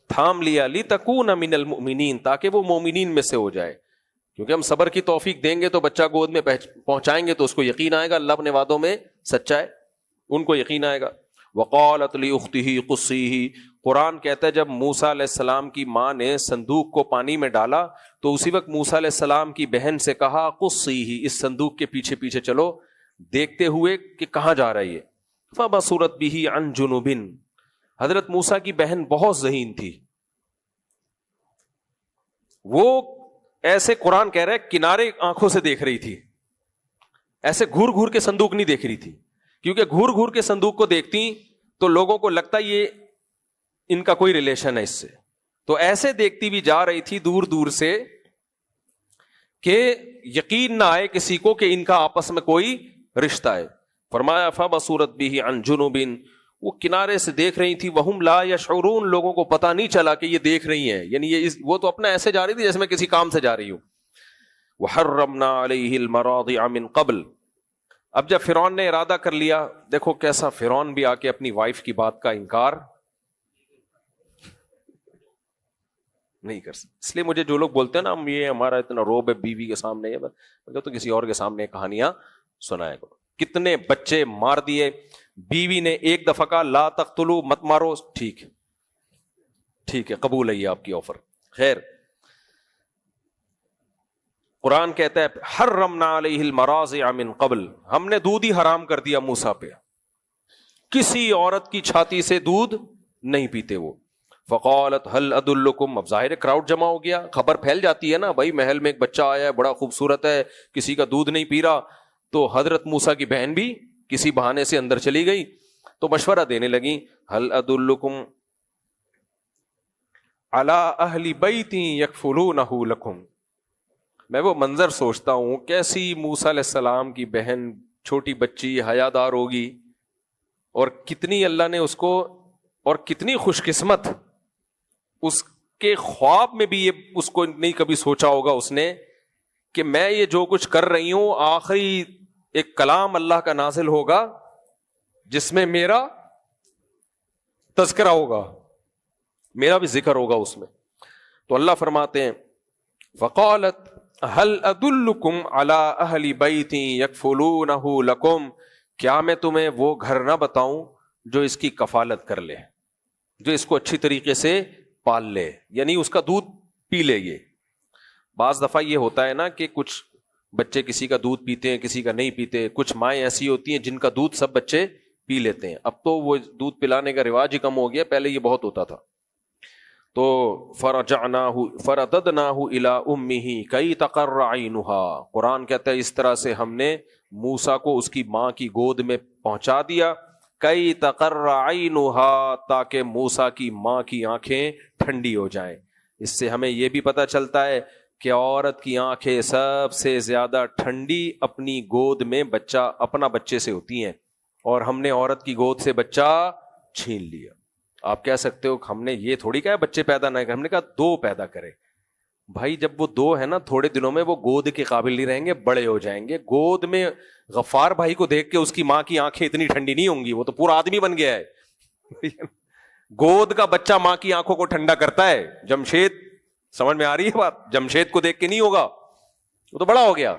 تھام لیا, لِتَكُونَ مِنَ الْمُؤْمِنِينَ, تاکہ وہ مومنین میں سے ہو جائے. کیونکہ ہم صبر کی توفیق دیں گے تو بچہ گود میں پہنچائیں گے تو اس کو یقین آئے گا اللہ اپنے وعدوں میں سچا ہے, ان کو یقین آئے گا. وقالت لأختہ قصیہ, قرآن کہتا ہے جب موسیٰ علیہ السلام کی ماں نے صندوق کو پانی میں ڈالا تو اسی وقت موسیٰ علیہ السلام کی بہن سے کہا قصیہ, اس صندوق کے پیچھے پیچھے چلو, دیکھتے ہوئے کہ کہاں جا رہی ہے. فبصرت بہ عن جنوب, حضرت موسیٰ کی بہن بہت ذہین تھی, وہ ایسے قرآن کہہ رہا ہے کنارے آنکھوں سے دیکھ رہی تھی, ایسے گھور گھور کے صندوق نہیں دیکھ رہی تھی, کیونکہ گھور گھور کے صندوق کو دیکھتی تو لوگوں کو لگتا یہ ان کا کوئی ریلیشن ہے اس سے. تو ایسے دیکھتی بھی جا رہی تھی دور دور سے کہ یقین نہ آئے کسی کو کہ ان کا آپس میں کوئی رشتہ ہے. فرمایا فبصرت بہ عن جنوب, وہ کنارے سے دیکھ رہی تھی, وہم لا یشعرون, لوگوں کو پتہ نہیں چلا کہ یہ دیکھ رہی ہیں, یعنی وہ تو اپنا ایسے جا رہی تھی جیسے میں کسی کام سے جا رہی ہوں. وحرمنا علیہ المراضع من قبل, اب جب فرعون نے ارادہ کر لیا, دیکھو کیسا فرعون بھی آ کے اپنی وائف کی بات کا انکار نہیں کر سکتا. اس لیے مجھے جو لوگ بولتے ہیں نا ہم یہ ہمارا اتنا روب ہے بیوی کے سامنے, یہ تو کسی اور کے سامنے کہانیاں سنایا کرو. کتنے بچے مار دیے, بیوی نے ایک دفعہ کہا لا تقتلوا, مت مارو, ٹھیک ہے ٹھیک ہے قبول ہے یہ آپ کی آفر. خیر قرآن کہتا ہے حرمنا علیہ المراضع من قبل, ہم نے دودھ ہی حرام کر دیا موسیٰ پہ, کسی عورت کی چھاتی سے دودھ نہیں پیتے وہ. فقالت هل ادلکم، اب ظاہر کراؤڈ جمع ہو گیا، خبر پھیل جاتی ہے نا بھائی محل میں ایک بچہ آیا ہے بڑا خوبصورت ہے، کسی کا دودھ نہیں پی رہا، تو حضرت موسیٰ کی بہن بھی کسی بہانے سے اندر چلی گئی تو مشورہ دینے لگی، هل ادلکم علی اہل بیت یکفلونہ لکم. میں وہ منظر سوچتا ہوں کیسی موسیٰ علیہ السلام کی بہن چھوٹی بچی حیادار ہوگی، اور کتنی اللہ نے اس کو، اور کتنی خوش قسمت، اس کے خواب میں بھی یہ اس کو نہیں کبھی سوچا ہوگا اس نے کہ میں یہ جو کچھ کر رہی ہوں آخری ایک کلام اللہ کا نازل ہوگا جس میں میرا تذکرہ ہوگا، میرا بھی ذکر ہوگا اس میں. تو اللہ فرماتے ہیں فقالت هل ادلکم علی اہل بیت یکفلونہ لکم، کیا میں تمہیں وہ گھر نہ بتاؤں جو اس کی کفالت کر لے، جو اس کو اچھی طریقے سے پال لے، یعنی اس کا دودھ پی لے. یہ بعض دفعہ یہ ہوتا ہے نا کہ کچھ بچے کسی کا دودھ پیتے ہیں کسی کا نہیں پیتے، کچھ مائیں ایسی ہوتی ہیں جن کا دودھ سب بچے پی لیتے ہیں. اب تو وہ دودھ پلانے کا رواج ہی کم ہو گیا، پہلے یہ بہت ہوتا تھا. تو فرددناہ الی امہ کی تقر عینہا، قرآن کہتا ہے اس طرح سے ہم نے موسیٰ کو اس کی ماں کی گود میں پہنچا دیا، کی تقر عینہا، تاکہ موسیٰ کی ماں کی آنکھیں ٹھنڈی ہو جائیں. اس سے ہمیں یہ بھی پتہ چلتا ہے کہ عورت کی آنکھیں سب سے زیادہ ٹھنڈی اپنی گود میں بچہ اپنا بچے سے ہوتی ہیں، اور ہم نے عورت کی گود سے بچہ چھین لیا. آپ کہہ سکتے ہو ہم نے یہ تھوڑی کہا بچے پیدا نہ کریں، ہم نے کہا 2 پیدا کرے. بھائی جب وہ 2 ہے نا تھوڑے دنوں میں وہ گود کے قابل نہیں رہیں گے، بڑے ہو جائیں گے. گود میں غفار بھائی کو دیکھ کے اس کی ماں کی آنکھیں اتنی ٹھنڈی نہیں ہوں گی، وہ تو پورا آدمی بن گیا ہے. گود کا بچہ ماں کی آنکھوں کو ٹھنڈا کرتا ہے. جمشید، سمجھ میں آ رہی ہے بات؟ جمشید کو دیکھ کے نہیں ہوگا، وہ تو بڑا ہو گیا.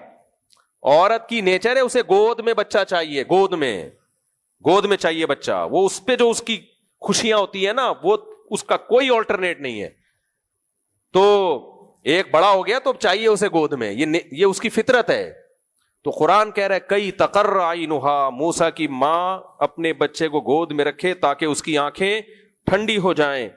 عورت کی نیچر ہے اسے گود میں بچہ چاہیے، گود میں چاہیے بچہ. وہ اس پہ جو اس کی خوشیاں ہوتی ہے نا وہ اس کا کوئی آلٹرنیٹ نہیں ہے. تو ایک بڑا ہو گیا تو چاہیے اسے گود میں، یہ اس کی فطرت ہے. تو قرآن کہہ رہا ہے کئی تقر عینہا، موسیٰ کی ماں اپنے بچے کو گود میں رکھے تاکہ اس کی آنکھیں ٹھنڈی ہو جائیں.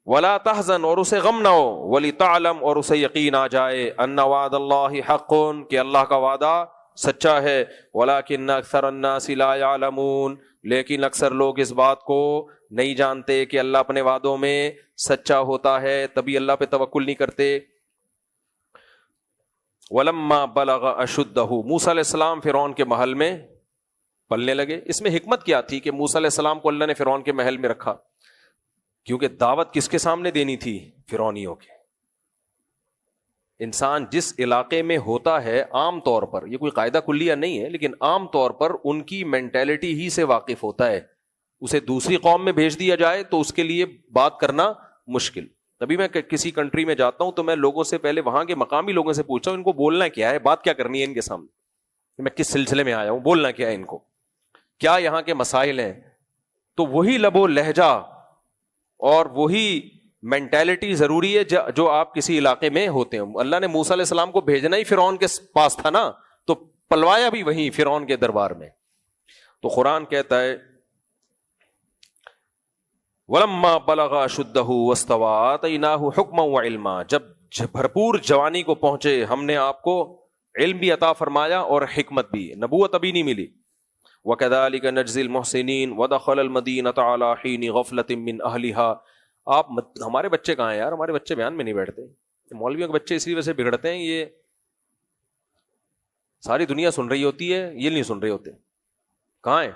ولا تحزن، اور اسے غم نہ ہو. ولتعلم، اور اسے یقین آ جائے. ان وعد اللہ حق، کہ اللہ کا وعدہ سچا ہے. ولکن اکثر الناس لا يعلمون، لیکن اکثر لوگ اس بات کو نہیں جانتے کہ اللہ اپنے وعدوں میں سچا ہوتا ہے، تبھی اللہ پہ توکل نہیں کرتے. ولما بلغ اشدہ، موسیٰ علیہ السلام فرعون کے محل میں پلنے لگے. اس میں حکمت کیا تھی کہ موسیٰ علیہ السلام کو اللہ نے فرعون کے محل میں رکھا؟ کیونکہ دعوت کس کے سامنے دینی تھی؟ فرعونیوں کے. انسان جس علاقے میں ہوتا ہے عام طور پر، یہ کوئی قاعدہ کلیہ نہیں ہے، لیکن عام طور پر ان کی مینٹیلٹی ہی سے واقف ہوتا ہے. اسے دوسری قوم میں بھیج دیا جائے تو اس کے لیے بات کرنا مشکل. تبھی میں کسی کنٹری میں جاتا ہوں تو میں لوگوں سے پہلے وہاں کے مقامی لوگوں سے پوچھتا ہوں ان کو بولنا کیا ہے، بات کیا کرنی ہے ان کے سامنے، میں کس سلسلے میں آیا ہوں، بولنا کیا ہے ان کو، کیا یہاں کے مسائل ہیں. تو وہی لب و لہجہ اور وہی مینٹیلٹی ضروری ہے جو آپ کسی علاقے میں ہوتے ہیں. اللہ نے موسیٰ علیہ السلام کو بھیجنا ہی فرعون کے پاس تھا نا، تو پلوایا بھی وہیں فرعون کے دربار میں. تو قرآن کہتا ہے وَلَمَّا بَلَغَ أَشُدَّهُ وَاسْتَوَىٰ آتَيْنَاهُ حُكْمًا وَعِلْمًا، جب بھرپور جوانی کو پہنچے ہم نے آپ کو علم بھی عطا فرمایا اور حکمت بھی. نبوت ابھی نہیں ملی. وَكَذَلِكَ نَجْزِي الْمُحْسِنِينَ وَدَخَلَ الْمَدِينَةَ عَلَىٰ حِينِ غَفْلَةٍ مِّنْ أَهْلِهَا. آپ ہمارے بچے کہاں ہیں یار، ہمارے بچے بیان میں نہیں بیٹھتے. مولویوں کے بچے اسی وجہ سے بگڑتے ہیں، یہ ساری دنیا سن رہی ہوتی ہے، یہ نہیں سن رہے ہوتے. کہاں ہیں؟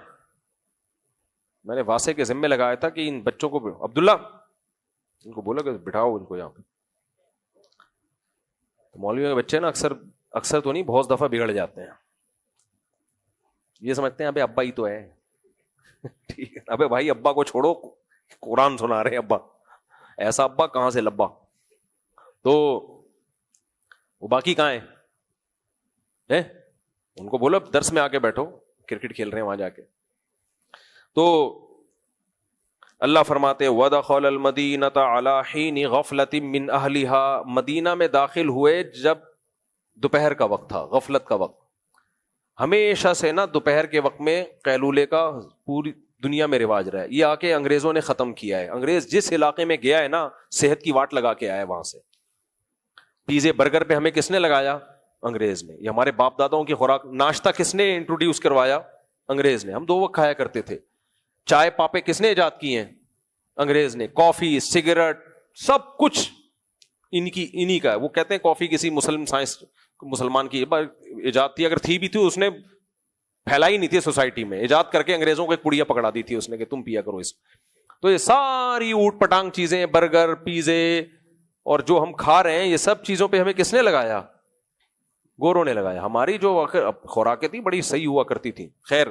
میں نے واسع کے ذمے لگایا تھا کہ ان بچوں کو، عبداللہ ان کو بولا کہ بٹھاؤ ان کو یہاں پہ. تو مولویوں کے بچے نا اکثر تو نہیں، بہت دفعہ بگڑ جاتے ہیں. یہ سمجھتے ہیں ابے ابا ہی تو ہے. ٹھیک ہے، ابے بھائی ابا کو چھوڑو، قرآن سنا رہے ہیں ابا. ایسا ابا کہاں سے لبا. تو وہ باقی کہاں ہیں؟ ان کو بولو درس میں آ کے بیٹھو، کرکٹ کھیل رہے ہیں وہاں جا کے. تو اللہ فرماتے وَدَخَلَ الْمَدِينَةَ عَلَىٰ حِينِ غَفْلَةٍ مِّنْ أَهْلِهَا، مدینہ میں داخل ہوئے جب دوپہر کا وقت تھا، غفلت کا وقت. ہمیشہ سے نا دوپہر کے وقت میں قیلولے کا پوری دنیا میں رواج رہا ہے. یہ آ کے انگریزوں نے ختم کیا ہے. انگریز جس علاقے میں گیا ہے نا, صحت کی واٹ لگا کے آیا ہے وہاں سے. پیزے برگر پہ ہمیں کس نے لگایا؟ انگریز نے. یہ ہمارے باپ داداؤں کی خوراک. ناشتہ کس نے انٹروڈیوس کروایا؟ انگریز نے. ہم 2 وقت کھایا کرتے تھے. چائے پاپے کس نے ایجاد کی ہیں؟ انگریز نے. کافی, سگریٹ, سب کچھ انہی کا ہے. وہ کہتے ہیں کافی کسی مسلمان کی ایجاد تھی, اگر تھی بھی تھی اس نے پھیلائی نہیں تھی سوسائٹی میں, ایجاد کر کے انگریزوں کو ایک پڑیا پکڑا دی تھی اس نے کہ تم پیا کرو اس. تو یہ ساری اوٹ پٹانگ چیزیں, برگر, پیزے اور جو ہم کھا رہے ہیں, یہ سب چیزوں پہ ہمیں کس نے لگایا؟ گوروں نے لگایا. ہماری جو خوراکیں تھی بڑی صحیح ہوا کرتی تھی. خیر,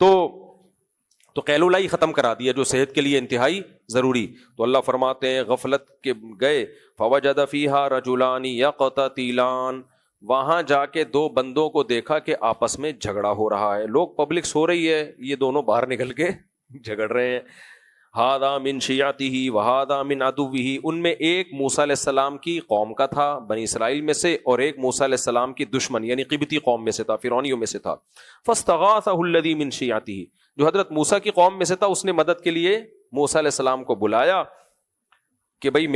تو قیلولہ ہی ختم کرا دیا جو صحت کے لیے انتہائی ضروری. تو اللہ فرماتے ہیں غفلت کے گئے, فوجد فیہا رجلان یقتتلان, وہاں جا کے 2 بندوں کو دیکھا کہ آپس میں جھگڑا ہو رہا ہے. لوگ پبلک سو رہی ہے, یہ دونوں باہر نکل کے جھگڑ رہے ہیں. ہذا من شیعتہ وہذا من عدوہ, ان میں ایک موسیٰ علیہ السلام کی قوم کا تھا بنی اسرائیل میں سے, اور ایک موسیٰ علیہ السلام کی دشمن یعنی قبطی قوم میں سے تھا, فرعونیوں میں سے تھا. فاستغاثہ الذی من شیعتہ, جو حضرت موسیٰ کی قوم میں سے تھا اس نے مدد کے لیے موسیٰ علیہ السلام کو بلایا کہ بھئی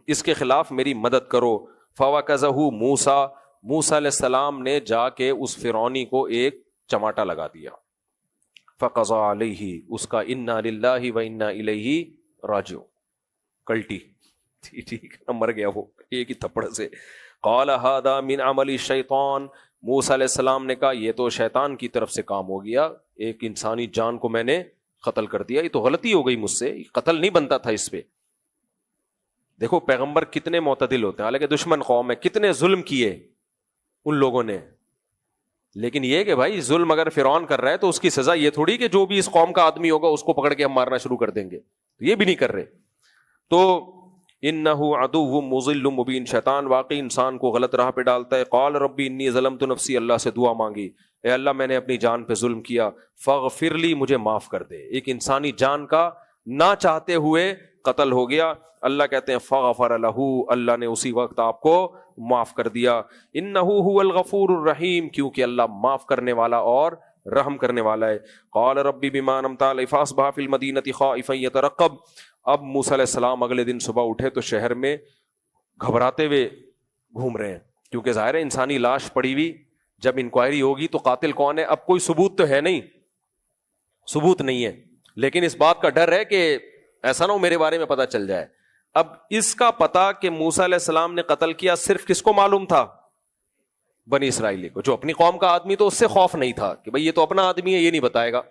اس کے خلاف میری مدد کرو. فوکزہ موسیٰ, موسیٰ علیہ السلام نے جا کے اس فرعونی کو ایک چماٹا لگا دیا. فقضى علیہ, اس کا انا للہ و انا الیہ راجعون, کلٹی ٹھیک مر گیا وہ ایک ہی تھپڑ سے. قال ھذا من عمل الشیطان, موسیٰ علیہ السلام نے کہا یہ تو شیطان کی طرف سے کام ہو گیا, ایک انسانی جان کو میں نے قتل کر دیا, یہ تو غلطی ہو گئی مجھ سے, قتل نہیں بنتا تھا اس پہ. دیکھو پیغمبر کتنے معتدل ہوتے ہیں, حالانکہ دشمن قوم ہے, کتنے ظلم کیے ان لوگوں نے, لیکن یہ کہ بھائی ظلم اگر فرعون کر رہا ہے تو اس کی سزا یہ تھوڑی کہ جو بھی اس قوم کا آدمی ہوگا اس کو پکڑ کے ہم مارنا شروع کر دیں گے, یہ بھی نہیں کر رہے. تو انہ عدو مضل مبین, شیطان واقعی انسان کو غلط راہ پہ ڈالتا ہے. قال ربی انی ظلمت نفسی, اللہ سے دعا مانگی, اے اللہ میں نے اپنی جان پہ ظلم کیا, فاغفر لی, مجھے معاف کر دے. ایک انسانی جان کا نہ چاہتے ہوئے قتل ہو گیا. اللہ کہتے ہیں فغفر لہ, اللہ نے اسی وقت آپ کو معاف کر دیا. انہ هو الغفور الرحیم, کیونکہ اللہ معاف کرنے والا اور رحم کرنے والا ہے. قال ربی بما انعمت علی فاصبح فی المدینۃ خائفا یترقب, اب موسیٰ علیہ السلام اگلے دن صبح اٹھے تو شہر میں گھبراتے ہوئے گھوم رہے ہیں, کیونکہ ظاہر ہے انسانی لاش پڑی ہوئی, جب انکوائری ہوگی تو قاتل کون ہے, اب کوئی ثبوت تو ہے نہیں, ثبوت نہیں ہے, لیکن اس بات کا ڈر ہے کہ ایسا نہ ہو میرے بارے میں پتہ چل جائے. اب اس کا پتہ کہ موسیٰ علیہ السلام نے قتل کیا صرف کس کو معلوم تھا؟ بنی اسرائیلی کو. جو اپنی قوم کا آدمی تو اس سے خوف نہیں تھا کہ بھئی یہ تو اپنا آدمی ہے, یہ نہیں بتائے گا.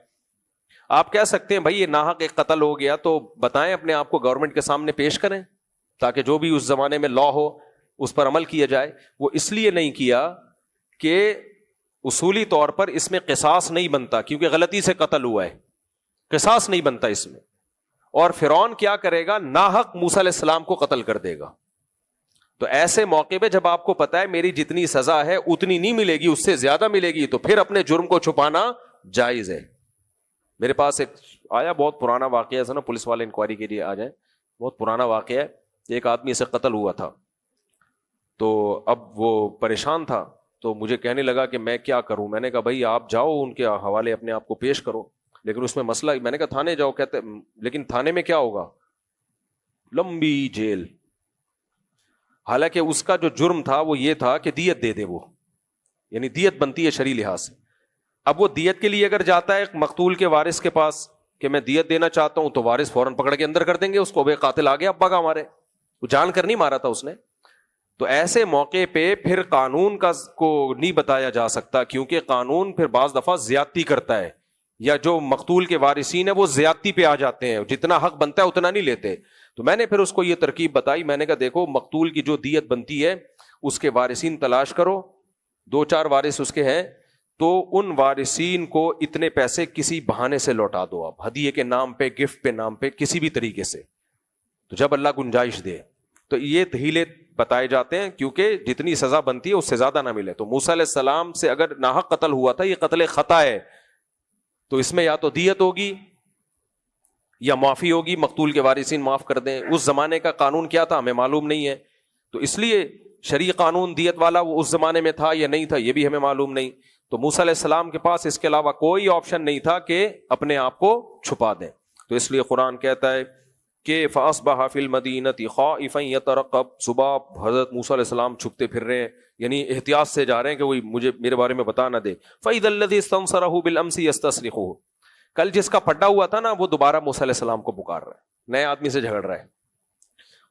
آپ کہہ سکتے ہیں بھائی یہ ناحق ایک قتل ہو گیا تو بتائیں, اپنے آپ کو گورنمنٹ کے سامنے پیش کریں تاکہ جو بھی اس زمانے میں لا ہو اس پر عمل کیا جائے. وہ اس لیے نہیں کیا کہ اصولی طور پر اس میں قصاص نہیں بنتا, کیونکہ غلطی سے قتل ہوا ہے, قصاص نہیں بنتا اس میں. اور فرعون کیا کرے گا, ناحق موسیٰ علیہ السلام کو قتل کر دے گا. تو ایسے موقع پہ جب آپ کو پتا ہے میری جتنی سزا ہے اتنی نہیں ملے گی, اس سے زیادہ ملے گی, تو پھر اپنے جرم کو چھپانا جائز ہے. میرے پاس ایک آیا بہت پرانا واقعہ ہے نا, پولیس والے انکوائری کے لیے آ جائیں, بہت پرانا واقعہ ہے. ایک آدمی سے قتل ہوا تھا, تو اب وہ پریشان تھا, تو مجھے کہنے لگا کہ میں کیا کروں. میں نے کہا بھائی آپ جاؤ ان کے حوالے اپنے آپ کو پیش کرو, لیکن اس میں مسئلہ, میں نے کہا تھانے جاؤ. کہتے لیکن تھانے میں کیا ہوگا, لمبی جیل. حالانکہ اس کا جو جرم تھا وہ یہ تھا کہ دیت دے دے وہ, یعنی دیت بنتی ہے شرعی لحاظ سے. اب وہ دیت کے لیے اگر جاتا ہے مقتول کے وارث کے پاس کہ میں دیت دینا چاہتا ہوں, تو وارث فوراً پکڑ کے اندر کر دیں گے اس کو, بے قاتل آ گیا ابا کا ہمارے, وہ جان کر نہیں مارا تھا اس نے. تو ایسے موقع پہ پھر قانون کا کو نہیں بتایا جا سکتا, کیونکہ قانون پھر بعض دفعہ زیادتی کرتا ہے, یا جو مقتول کے وارثین ہیں وہ زیادتی پہ آ جاتے ہیں, جتنا حق بنتا ہے اتنا نہیں لیتے. تو میں نے پھر اس کو یہ ترکیب بتائی, میں نے کہا دیکھو مقتول کی جو دیت بنتی ہے اس کے وارثین تلاش کرو, 2-4 وارث اس کے ہیں, تو ان وارثین کو اتنے پیسے کسی بہانے سے لوٹا دو آپ, ہدیے کے نام پہ, گفٹ پہ نام پہ, کسی بھی طریقے سے, تو جب اللہ گنجائش دے. تو یہ ہیلے بتائے جاتے ہیں کیونکہ جتنی سزا بنتی ہے اس سے زیادہ نہ ملے. تو موسیٰ علیہ السلام سے اگر ناحق قتل ہوا تھا, یہ قتل خطا ہے, تو اس میں یا تو دیت ہوگی یا معافی ہوگی, مقتول کے وارثین معاف کر دیں. اس زمانے کا قانون کیا تھا ہمیں معلوم نہیں ہے, تو اس لیے شرعی قانون دیت والا وہ اس زمانے میں تھا یا نہیں تھا یہ بھی ہمیں معلوم نہیں. تو موسیٰ علیہ السلام کے پاس اس کے علاوہ کوئی آپشن نہیں تھا کہ اپنے آپ کو چھپا دیں. تو اس لیے قرآن کہتا ہے کہ فَأَصْبَحَ فِي الْمَدِينَةِ خَائِفًا يَتَرَقَّبُ. صبح حضرت موسیٰ علیہ السلام چھپتے پھر رہے ہیں, یعنی احتیاط سے جا رہے ہیں کہ وہی مجھے میرے بارے میں بتا نہ دے. فَإِذَا الَّذِي اسْتَنصَرَهُ بِالْأَمْسِ يَسْتَصْرِخُهُ. کل جس کا پھٹا ہوا تھا نا وہ دوبارہ موسیٰ علیہ السلام کو پکار رہا ہے, نئے آدمی سے جھگڑ رہا ہے.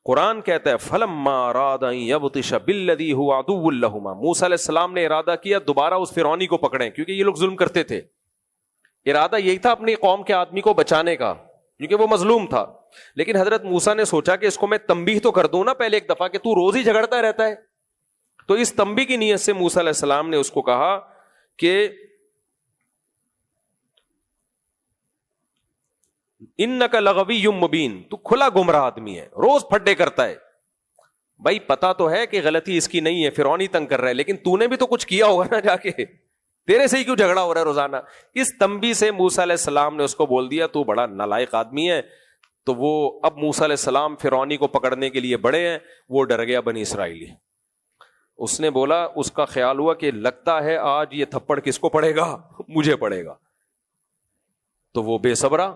قرآن کہتا ہے فَلَمَّا أَرَادَ أَن يَبْطِشَ بِالَّذِي هُوَ عَدُوٌّ لَهُمَا. موسیٰ علیہ السلام نے ارادہ کیا دوبارہ اس فرعونی کو پکڑیں, کیونکہ یہ لوگ ظلم کرتے تھے. ارادہ یہی تھا اپنی قوم کے آدمی کو بچانے کا, کیونکہ وہ مظلوم تھا. لیکن حضرت موسیٰ نے سوچا کہ اس کو میں تنبیہ تو کر دوں نا پہلے ایک دفعہ, کہ تو روز ہی جھگڑتا رہتا ہے. تو اس تنبیہ کی نیت سے موسیٰ علیہ السلام نے اس کو کہا کہ انک لغوی مبین, تو کھلا گمراہ آدمی ہے, روز پھڈے کرتا ہے. بھائی پتا تو ہے کہ غلطی اس کی نہیں ہے, فرعون ہی تنگ کر رہا ہے, لیکن تو نے بھی تو کچھ کیا ہوگا نا جا کے, تیرے سے ہی کیوں جھگڑا ہو رہا ہے روزانہ. اس تنبیہ سے موسیٰ علیہ السلام نے اس کو بول دیا تو بڑا نالائق آدمی ہے. تو وہ اب موسیٰ علیہ السلام فرعونی کو پکڑنے کے لیے بڑے ہیں, وہ ڈر گیا بنی اسرائیلی. اس نے بولا, اس کا خیال ہوا کہ لگتا ہے آج یہ تھپڑ کس کو پڑے گا, مجھے پڑے گا. تو وہ بے صبرا,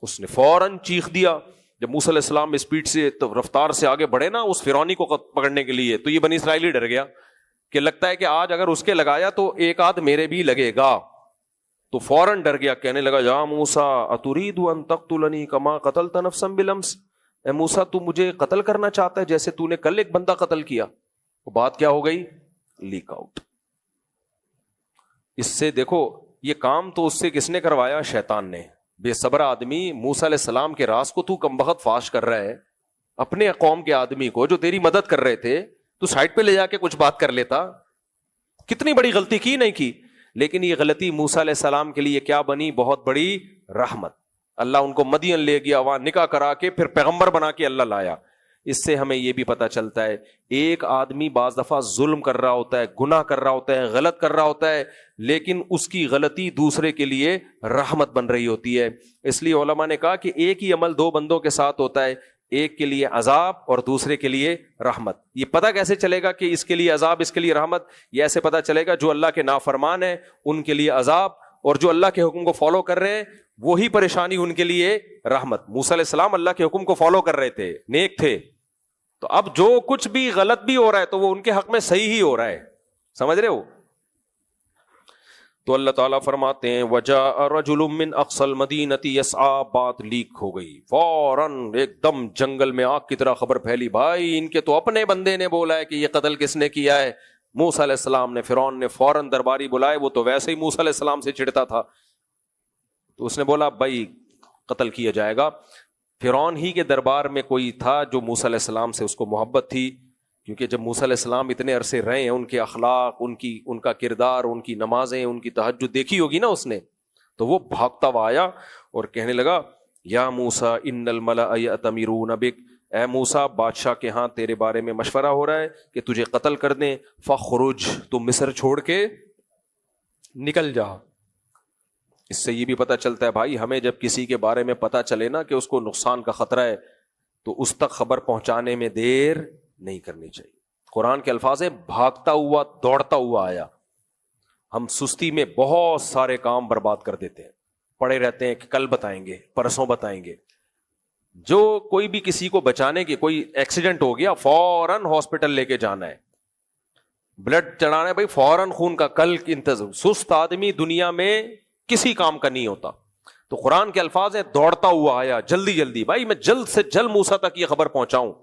اس نے فوراً چیخ دیا. جب موسیٰ علیہ السلام اسپیڈ سے رفتار سے آگے بڑھے نا اس فرعونی کو پکڑنے کے لیے, تو یہ بنی اسرائیلی ڈر گیا کہ لگتا ہے کہ آج اگر اس کے لگایا تو ایک آدھ میرے بھی لگے گا. تو فوراً ڈر گیا, کہنے لگا یا موسیٰ اترید ان تقتلنی کما قتلت نفسا بالامس. اے موسیٰ تو مجھے قتل کرنا چاہتا ہے جیسے تو نے کل ایک بندہ قتل کیا. وہ بات کیا ہو گئی, لیک آؤٹ. اس سے دیکھو یہ کام تو اس سے کس نے کروایا, شیطان نے. بے صبر آدمی, موسیٰ علیہ السلام کے راز کو تو کم بخت فاش کر رہا ہے. اپنے قوم کے آدمی کو جو تیری مدد کر رہے تھے تو سائڈ پہ لے جا کے کچھ بات کر لیتا. کتنی بڑی غلطی کی نہیں کی, لیکن یہ غلطی موسیٰ علیہ السلام کے لیے کیا بنی, بہت بڑی رحمت. اللہ ان کو مدین لے گیا, وہاں نکاح کرا کے پھر پیغمبر بنا کے اللہ لایا. اس سے ہمیں یہ بھی پتہ چلتا ہے ایک آدمی بعض دفعہ ظلم کر رہا ہوتا ہے, گناہ کر رہا ہوتا ہے, غلط کر رہا ہوتا ہے, لیکن اس کی غلطی دوسرے کے لیے رحمت بن رہی ہوتی ہے. اس لیے علماء نے کہا کہ ایک ہی عمل دو بندوں کے ساتھ ہوتا ہے, ایک کے لیے عذاب اور دوسرے کے لیے رحمت. یہ پتہ کیسے چلے گا کہ اس کے لیے عذاب اس کے لیے رحمت؟ یہ ایسے پتہ چلے گا جو اللہ کے نافرمان ہیں ان کے لیے عذاب, اور جو اللہ کے حکم کو فالو کر رہے ہیں وہی پریشانی ان کے لیے رحمت. موسیٰ علیہ السلام اللہ کے حکم کو فالو کر رہے تھے, نیک تھے, تو اب جو کچھ بھی غلط بھی ہو رہا ہے تو وہ ان کے حق میں صحیح ہی ہو رہا ہے. سمجھ رہے ہو؟ تو اللہ تعالیٰ فرماتے ہیں وَجَاءَ رَجُلٌ مِّنْ أَقْصَى الْمَدِينَةِ يَسْعَىٰ. بات لیک ہو گئی, فوراً ایک دم جنگل میں آگ کی طرح خبر پھیلی, بھائی ان کے تو اپنے بندے نے بولا ہے کہ یہ قتل کس نے کیا ہے. موسیٰ علیہ السلام نے, فرعون نے فوراً درباری بلائے. وہ تو ویسے ہی موسیٰ علیہ السلام سے چڑھتا تھا, تو اس نے بولا بھائی قتل کیا جائے گا. فرعون ہی کے دربار میں کوئی تھا جو موسیٰ علیہ السلام سے اس کو محبت تھی, کیونکہ جب موسیٰ علیہ السلام اتنے عرصے رہے ہیں, ان کے اخلاق, ان کا کردار, ان کی نمازیں, ان کی تہجد دیکھی ہوگی نا اس نے, تو وہ بھاگتا ہوا آیا اور کہنے لگا یا موسیٰ ان الملأ یأتمرون بک. اے موسیٰ بادشاہ کے ہاں تیرے بارے میں مشورہ ہو رہا ہے کہ تجھے قتل کر دیں. فخرج, تو مصر چھوڑ کے نکل جا. اس سے یہ بھی پتہ چلتا ہے بھائی ہمیں جب کسی کے بارے میں پتہ چلے نا کہ اس کو نقصان کا خطرہ ہے تو اس تک خبر پہنچانے میں دیر نہیں کرنی چاہیے. قرآن کے الفاظ ہے بھاگتا ہوا دوڑتا ہوا آیا. ہم سستی میں بہت سارے کام برباد کر دیتے ہیں, پڑے رہتے ہیں کہ کل بتائیں گے, پرسوں بتائیں گے. جو کوئی بھی کسی کو بچانے کی, کوئی ایکسیڈنٹ ہو گیا فوراً ہاسپٹل لے کے جانا ہے, بلڈ چڑھانا ہے بھائی فوراً خون کا, کل انتظار. سست آدمی دنیا میں کسی کام کا نہیں ہوتا. تو قرآن کے الفاظ ہیں دوڑتا ہوا آیا, جلدی جلدی, بھائی میں جلد سے جلد موسیٰ تک یہ خبر پہنچاؤں.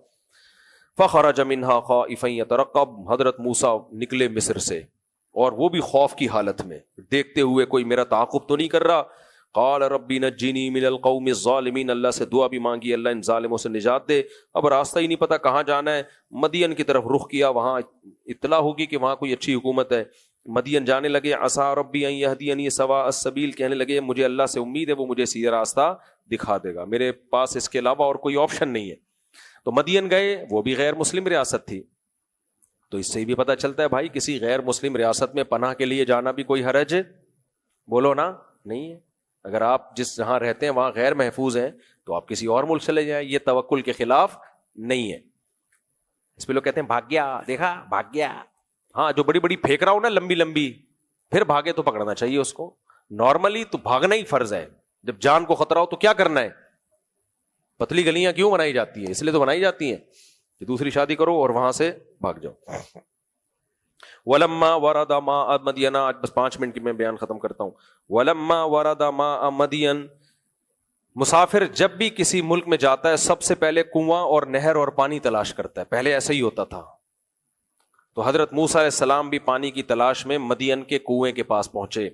فخرج منها خائفا يترقب. حضرت موسیٰ نکلے مصر سے اور وہ بھی خوف کی حالت میں, دیکھتے ہوئے کوئی میرا تعاقب تو نہیں کر رہا. قال ربی نجنی من القوم الظالمین. اللہ سے دعا بھی مانگی, اللہ ان ظالموں سے نجات دے. اب راستہ ہی نہیں پتا کہاں جانا ہے. مدین کی طرف رخ کیا, وہاں اطلاع ہوگی کہ وہاں کوئی اچھی حکومت ہے. مدین جانے لگے. عسیٰ ربی ان یہدینی سواء السبیل. کہنے لگے مجھے اللہ سے امید ہے وہ مجھے سیدھا راستہ دکھا دے گا, میرے پاس اس کے علاوہ اور کوئی آپشن نہیں ہے. تو مدین گئے, وہ بھی غیر مسلم ریاست تھی. تو اس سے بھی پتہ چلتا ہے بھائی کسی غیر مسلم ریاست میں پناہ کے لیے جانا بھی کوئی حرج بولو نا نہیں ہے. اگر آپ جس جہاں رہتے ہیں وہاں غیر محفوظ ہیں تو آپ کسی اور ملک چلے جائیں, یہ توکل کے خلاف نہیں ہے. اس پہ لوگ کہتے ہیں بھاگ گیا, دیکھا بھاگ گیا. ہاں جو بڑی بڑی پھینک رہا ہوں نا لمبی لمبی, پھر بھاگے تو پکڑنا چاہیے اس کو. نارملی تو بھاگنا ہی فرض ہے. جب جان کو خطرہ ہو تو کیا کرنا ہے؟ پتلی گلیاں کیوں بنائی جاتی ہیں؟ اس لیے تو بنائی جاتی ہیں کہ دوسری شادی کرو اور وہاں سے بھاگ جاؤ. وَلَمَّا وَرَدَ مَاءَ مَدْيَنَ، آج بس 5 منٹ کی میں بیان ختم کرتا ہوں. وَلَمَّا وَرَدَ مَاءَ مَدْيَنَ، مسافر جب بھی کسی ملک میں جاتا ہے سب سے پہلے کنواں اور نہر اور پانی تلاش کرتا ہے. پہلے ایسا ہی ہوتا تھا. تو حضرت موسیٰ علیہ السلام بھی پانی کی تلاش میں مدین کے کنویں کے پاس پہنچے.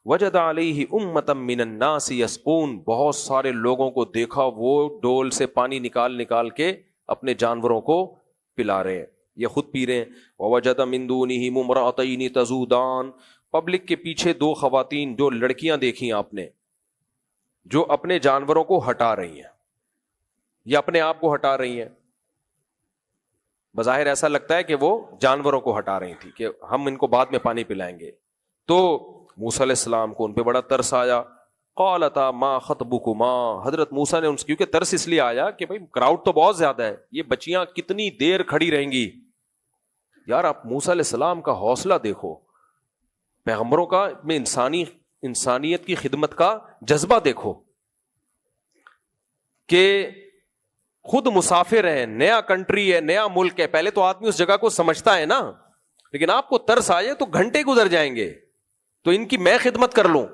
وجد علیہ امۃ من الناس یسقون، بہت سارے لوگوں کو دیکھا وہ ڈول سے پانی نکال کے اپنے جانوروں کو پلا رہے ہیں یا خود پی رہے ہیں. ووجد من دونہم امرأتین تذودان، پبلک کے پیچھے 2 خواتین جو لڑکیاں دیکھی آپ نے، جو اپنے جانوروں کو ہٹا رہی ہیں یا اپنے آپ کو ہٹا رہی ہیں. بظاہر ایسا لگتا ہے کہ وہ جانوروں کو ہٹا رہی تھی کہ ہم ان کو بعد میں پانی پلائیں گے. تو موسیٰ علیہ السلام کو ان پہ بڑا ترس آیا. قالتا ما خطبکما، حضرت موسیٰ نے ان سے، کیونکہ ترس اس لیے آیا کہ بھائی کراؤڈ تو بہت زیادہ ہے، یہ بچیاں کتنی دیر کھڑی رہیں گی. یار آپ موسیٰ علیہ السلام کا حوصلہ دیکھو، پیغمبروں کا میں انسانیت کی خدمت کا جذبہ دیکھو کہ خود مسافر ہیں، نیا کنٹری ہے، نیا ملک ہے. پہلے تو آدمی اس جگہ کو سمجھتا ہے نا، لیکن آپ کو ترس آئے تو گھنٹے گزر جائیں گے، تو ان کی میں خدمت کر لوں.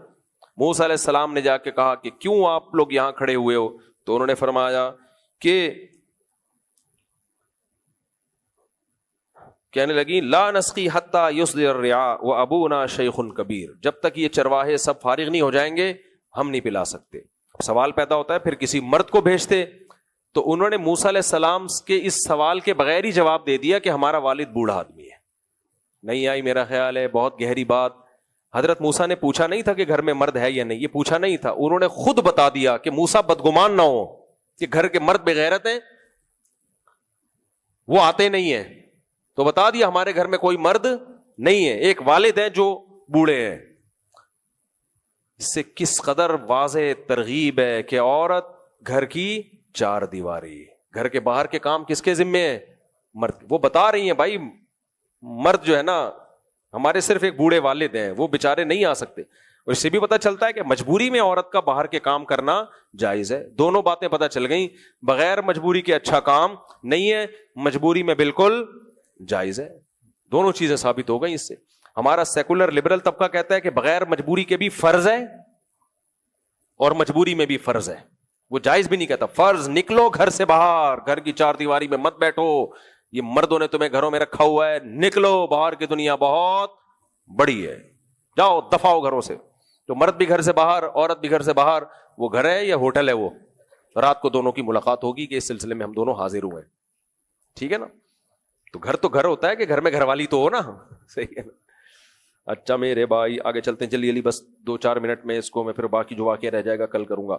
موسیٰ علیہ السلام نے جا کے کہا کہ کیوں آپ لوگ یہاں کھڑے ہوئے ہو؟ تو انہوں نے فرمایا کہ کہنے لگی لا نسقی حتی یصدر الرعاء وابونا شیخ کبیر، جب تک یہ چرواہے سب فارغ نہیں ہو جائیں گے ہم نہیں پلا سکتے. سوال پیدا ہوتا ہے پھر کسی مرد کو بھیجتے. تو انہوں نے موسیٰ علیہ السلام کے اس سوال کے بغیر ہی جواب دے دیا کہ ہمارا والد بوڑھا آدمی ہے. نہیں آئی میرا خیال ہے بہت گہری بات. حضرت موسیٰ نے پوچھا نہیں تھا کہ گھر میں مرد ہے یا نہیں، یہ پوچھا نہیں تھا. انہوں نے خود بتا دیا کہ موسیٰ بدگمان نہ ہو کہ گھر کے مرد بغیرت ہیں، وہ آتے نہیں ہیں. تو بتا دیا ہمارے گھر میں کوئی مرد نہیں ہے، ایک والد ہیں جو بوڑھے ہیں. اس سے کس قدر واضح ترغیب ہے کہ عورت گھر کی 4 دیواری، گھر کے باہر کے کام کس کے ذمے ہیں؟ مرد. وہ بتا رہی ہیں بھائی مرد جو ہے نا ہمارے صرف ایک بوڑھے والد ہیں، وہ بےچارے نہیں آ سکتے. اور اس سے بھی پتہ چلتا ہے کہ مجبوری میں عورت کا باہر کے کام کرنا جائز ہے. دونوں باتیں پتہ چل گئیں، بغیر مجبوری کے اچھا کام نہیں ہے، مجبوری میں بالکل جائز ہے. دونوں چیزیں ثابت ہو گئیں اس سے. ہمارا سیکولر لبرل طبقہ کہتا ہے کہ بغیر مجبوری کے بھی فرض ہے اور مجبوری میں بھی فرض ہے. وہ جائز بھی نہیں کہتا. فرض نکلو گھر سے باہر، گھر کی 4 دیواری میں مت بیٹھو، یہ مردوں نے تمہیں گھروں میں رکھا ہوا ہے، نکلو باہر کی دنیا بہت بڑی ہے، جاؤ دفع ہو گھروں سے. تو مرد بھی گھر سے باہر، عورت بھی گھر سے باہر. وہ گھر ہے یا ہوٹل ہے؟ وہ رات کو دونوں کی ملاقات ہوگی کہ اس سلسلے میں ہم دونوں حاضر ہوئے. ٹھیک ہے نا؟ تو گھر ہوتا ہے کہ گھر میں گھر والی تو ہو نا. صحیح ہے نا؟ اچھا میرے بھائی آگے چلتے ہیں، جلدی بس 2-4 منٹ میں اس کو میں پھر باقی جو واقعہ رہ جائے گا کل کروں گا.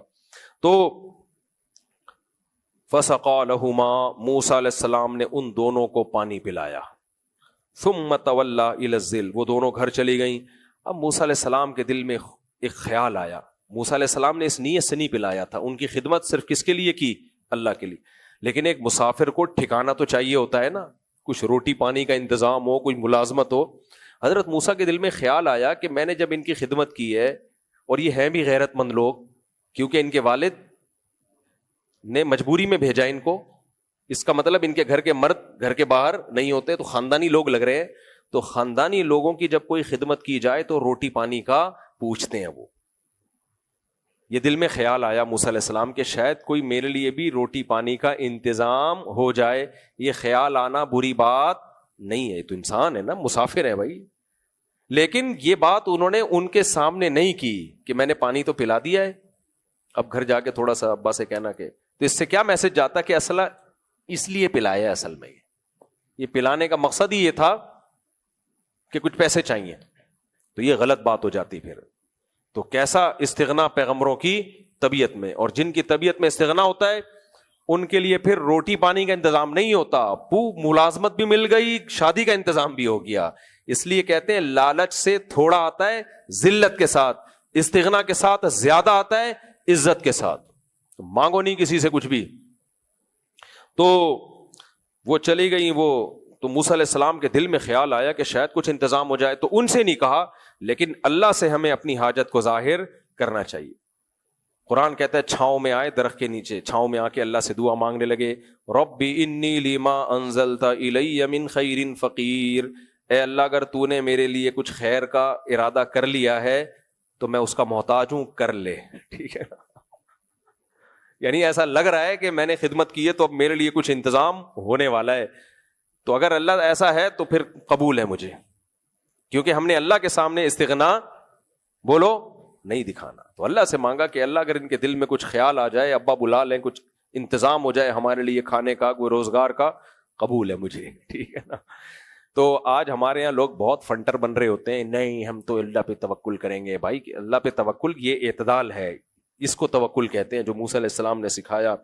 تو فسقا لہما، موسیٰ علیہ السلام نے ان دونوں کو پانی پلایا. ثم تولی الی الظل، وہ دونوں گھر چلی گئیں. اب موسیٰ علیہ السلام کے دل میں ایک خیال آیا. موسیٰ علیہ السلام نے اس نیت سے نہیں پلایا تھا، ان کی خدمت صرف کس کے لیے کی؟ اللہ کے لیے. لیکن ایک مسافر کو ٹھکانا تو چاہیے ہوتا ہے نا، کچھ روٹی پانی کا انتظام ہو، کوئی ملازمت ہو. حضرت موسیٰ کے دل میں خیال آیا کہ میں نے جب ان کی خدمت کی ہے، اور یہ ہیں بھی غیرت مند لوگ، کیونکہ ان کے والد نے مجبوری میں بھیجا ان کو، اس کا مطلب ان کے گھر کے مرد گھر کے باہر نہیں ہوتے، تو خاندانی لوگ لگ رہے ہیں. تو خاندانی لوگوں کی جب کوئی خدمت کی جائے تو روٹی پانی کا پوچھتے ہیں. وہ یہ دل میں خیال آیا موسیٰ علیہ السلام کہ شاید کوئی میرے لیے بھی روٹی پانی کا انتظام ہو جائے. یہ خیال آنا بری بات نہیں ہے، تو انسان ہے نا، مسافر ہے بھائی. لیکن یہ بات انہوں نے ان کے سامنے نہیں کی کہ میں نے پانی تو پلا دیا ہے، اب گھر جا کے تھوڑا سا ابا سے کہنا کہ. تو اس سے کیا میسج جاتا کہ اصل اس لیے پلایا، اصل میں یہ پلانے کا مقصد ہی یہ تھا کہ کچھ پیسے چاہیے. تو یہ غلط بات ہو جاتی پھر. تو کیسا استغنا پیغمبروں کی طبیعت میں، اور جن کی طبیعت میں استغنا ہوتا ہے ان کے لیے پھر روٹی پانی کا انتظام نہیں ہوتا، ملازمت بھی مل گئی، شادی کا انتظام بھی ہو گیا. اس لیے کہتے ہیں لالچ سے تھوڑا آتا ہے ذلت کے ساتھ، استغنا کے ساتھ زیادہ آتا ہے عزت کے ساتھ. تو مانگو نہیں کسی سے کچھ بھی. تو وہ چلی گئی. وہ تو موسیٰ علیہ السلام کے دل میں خیال آیا کہ شاید کچھ انتظام ہو جائے. تو ان سے نہیں کہا لیکن اللہ سے ہمیں اپنی حاجت کو ظاہر کرنا چاہیے. قرآن کہتا ہے چھاؤں میں آئے درخت کے نیچے, چھاؤں میں آ کے اللہ سے دعا مانگنے لگے, ربی انی لما انزلت الی من خیر فقیر, اے اللہ اگر تو نے میرے لیے کچھ خیر کا ارادہ کر لیا ہے تو میں اس کا محتاج ہوں, کر لے. ٹھیک ہے, یعنی ایسا لگ رہا ہے کہ میں نے خدمت کی ہے تو اب میرے لیے کچھ انتظام ہونے والا ہے, تو اگر اللہ ایسا ہے تو پھر قبول ہے مجھے, کیونکہ ہم نے اللہ کے سامنے استغنا بولو نہیں دکھانا. تو اللہ سے مانگا کہ اللہ اگر ان کے دل میں کچھ خیال آ جائے, ابا بلا لیں, کچھ انتظام ہو جائے ہمارے لیے کھانے کا, کوئی روزگار کا, قبول ہے مجھے. ٹھیک ہے نا. تو آج ہمارے یہاں لوگ بہت فنٹر بن رہے ہوتے ہیں, نہیں ہم تو اللہ پہ توکل کریں گے. بھائی اللہ پہ توکل یہ اعتدال ہے, اس کو توکل کہتے ہیں جو موسیٰ علیہ السلام نے سکھایا.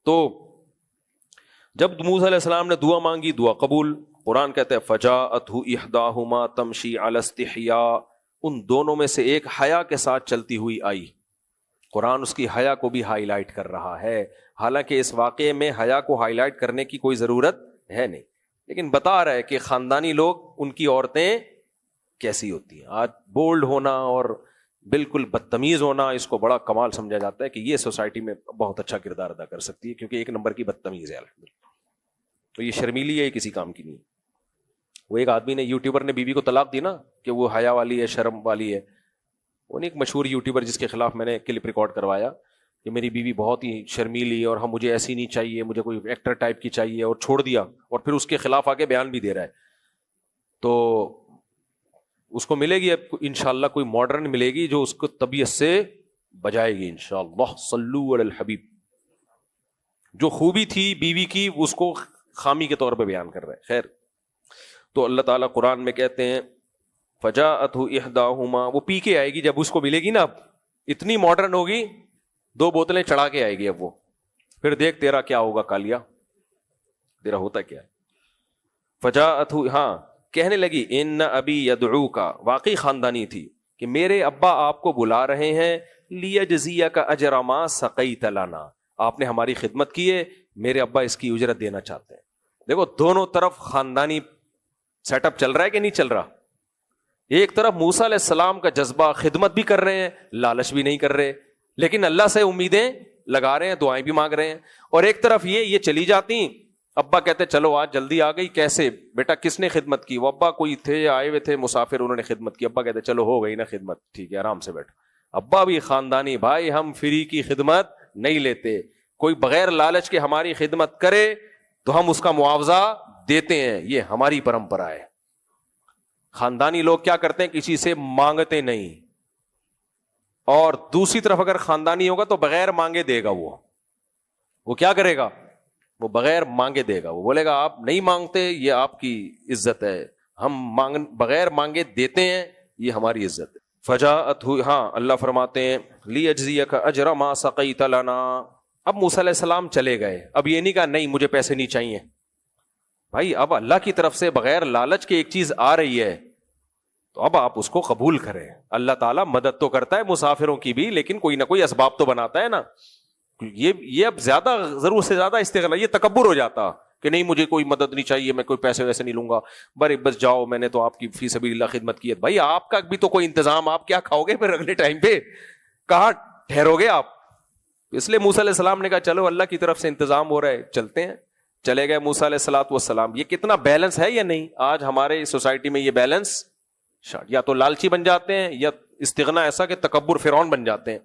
تو جب موسیٰ علیہ السلام نے دعا مانگی, دعا قبول. قرآن کہتا ہے فجاءتہ احداہما تمشی علی استحیاء, ان دونوں میں سے ایک حیا کے ساتھ چلتی ہوئی آئی. قرآن اس کی حیا کو بھی ہائی لائٹ کر رہا ہے, حالانکہ اس واقعے میں حیا کو ہائی لائٹ کرنے کی کوئی ضرورت ہے نہیں, لیکن بتا رہا ہے کہ خاندانی لوگ, ان کی عورتیں کیسی ہوتی ہیں. آج بولڈ ہونا اور بالکل بدتمیز ہونا اس کو بڑا کمال سمجھا جاتا ہے کہ یہ سوسائٹی میں بہت اچھا کردار ادا کر سکتی ہے, کیونکہ ایک نمبر کی بدتمیز ہے الحمدللہ. تو یہ شرمیلی ہے, کسی کام کی نہیں. وہ ایک آدمی نے, یوٹیوبر نے بیوی کو طلاق دی نا کہ وہ حیا والی ہے, شرم والی ہے. وہ نہیں ایک مشہور یوٹیوبر جس کے خلاف میں نے کلپ ریکارڈ کروایا کہ میری بیوی بہت ہی شرمیلی اور ہم مجھے ایسی نہیں چاہیے, مجھے کوئی ایکٹر ٹائپ کی چاہیے, اور چھوڑ دیا, اور پھر اس کے خلاف آ کے بیان بھی دے رہا ہے. تو اس کو ملے گی اب انشاءاللہ کوئی ماڈرن ملے گی جو اس کو طبیعت سے بجائے گی انشاءاللہ. صلو علی الحبیب. جو خوبی تھی بیوی کی اس کو خامی کے طور پہ بیان کر رہا ہے. خیر, تو اللہ تعالیٰ قرآن میں کہتے ہیں فجاءتہ احداہما, وہ پی کے آئے گی جب اس کو ملے گی نا, اب اتنی ماڈرن ہوگی, 2 بوتلیں چڑھا کے آئے گی. اب وہ پھر دیکھ تیرا کیا ہوگا کالیا, تیرا ہوتا کیا ہے. فجاءتہ, ہاں کہنے لگی ان ابی یدعوکا, واقعی خاندانی تھی, کہ میرے ابا آپ کو بلا رہے ہیں, لیجزیک اجر ما سقیت لنا, آپ نے ہماری خدمت کی ہے, میرے ابا اس کی اجرت دینا چاہتے ہیں. دیکھو دونوں طرف خاندانی سیٹ اپ چل رہا ہے کہ نہیں چل رہا. ایک طرف موسیٰ علیہ السلام کا جذبہ, خدمت بھی کر رہے ہیں, لالچ بھی نہیں کر رہے, لیکن اللہ سے امیدیں لگا رہے ہیں, دعائیں بھی مانگ رہے ہیں. اور ایک طرف یہ چلی جاتی, ابا کہتے چلو آج جلدی آ گئی, کیسے بیٹا کس نے خدمت کی؟ وہ ابا کوئی تھے آئے ہوئے تھے مسافر, انہوں نے خدمت کی. ابا کہتے چلو ہو گئی نا خدمت, ٹھیک ہے آرام سے بیٹھ. ابا بھی خاندانی, بھائی ہم فری کی خدمت نہیں لیتے, کوئی بغیر لالچ کے ہماری خدمت کرے تو ہم اس کا معاوضہ دیتے ہیں, یہ ہماری پرمپرا ہے. خاندانی لوگ کیا کرتے ہیں, کسی سے مانگتے نہیں, اور دوسری طرف اگر خاندانی ہوگا تو بغیر مانگے دے گا. وہ کیا کرے گا, وہ بغیر مانگے دے گا. وہ بولے گا آپ نہیں مانگتے, یہ آپ کی عزت ہے, ہم بغیر مانگے دیتے ہیں, یہ ہماری عزت ہے. فجاءتہ, ہاں اللہ فرماتے ہیں لیجزیک اجر ما سقیت لنا. اب موسیٰ علیہ السلام چلے گئے, اب یہ نہیں کہا نہیں مجھے پیسے نہیں چاہیے. بھائی اب اللہ کی طرف سے بغیر لالچ کے ایک چیز آ رہی ہے تو اب آپ اس کو قبول کریں. اللہ تعالیٰ مدد تو کرتا ہے مسافروں کی بھی, لیکن کوئی نہ کوئی اسباب تو بناتا ہے نا. یہ اب زیادہ ضرورت سے زیادہ استغنا, یہ تکبر ہو جاتا کہ نہیں مجھے کوئی مدد نہیں چاہیے, میں کوئی پیسے ویسے نہیں لوں گا, بس جاؤ میں نے تو آپ کی فی سبیل اللہ خدمت کی ہے. بھائی آپ کا بھی تو کوئی انتظام, آپ کیا کھاؤ گے پھر اگلے ٹائم پہ, کہاں ٹھہرو گے آپ؟ اس لیے موسیٰ علیہ السلام نے کہا چلو اللہ کی طرف سے انتظام ہو رہا ہے, چلتے ہیں. چلے گئے موسیٰ علیہ الصلوۃ والسلام. یہ کتنا بیلنس ہے یا نہیں؟ آج ہمارے سوسائٹی میں یہ بیلنس یا تو لالچی بن جاتے ہیں یا استغنا ایسا کہ تکبر فرعون بن جاتے ہیں.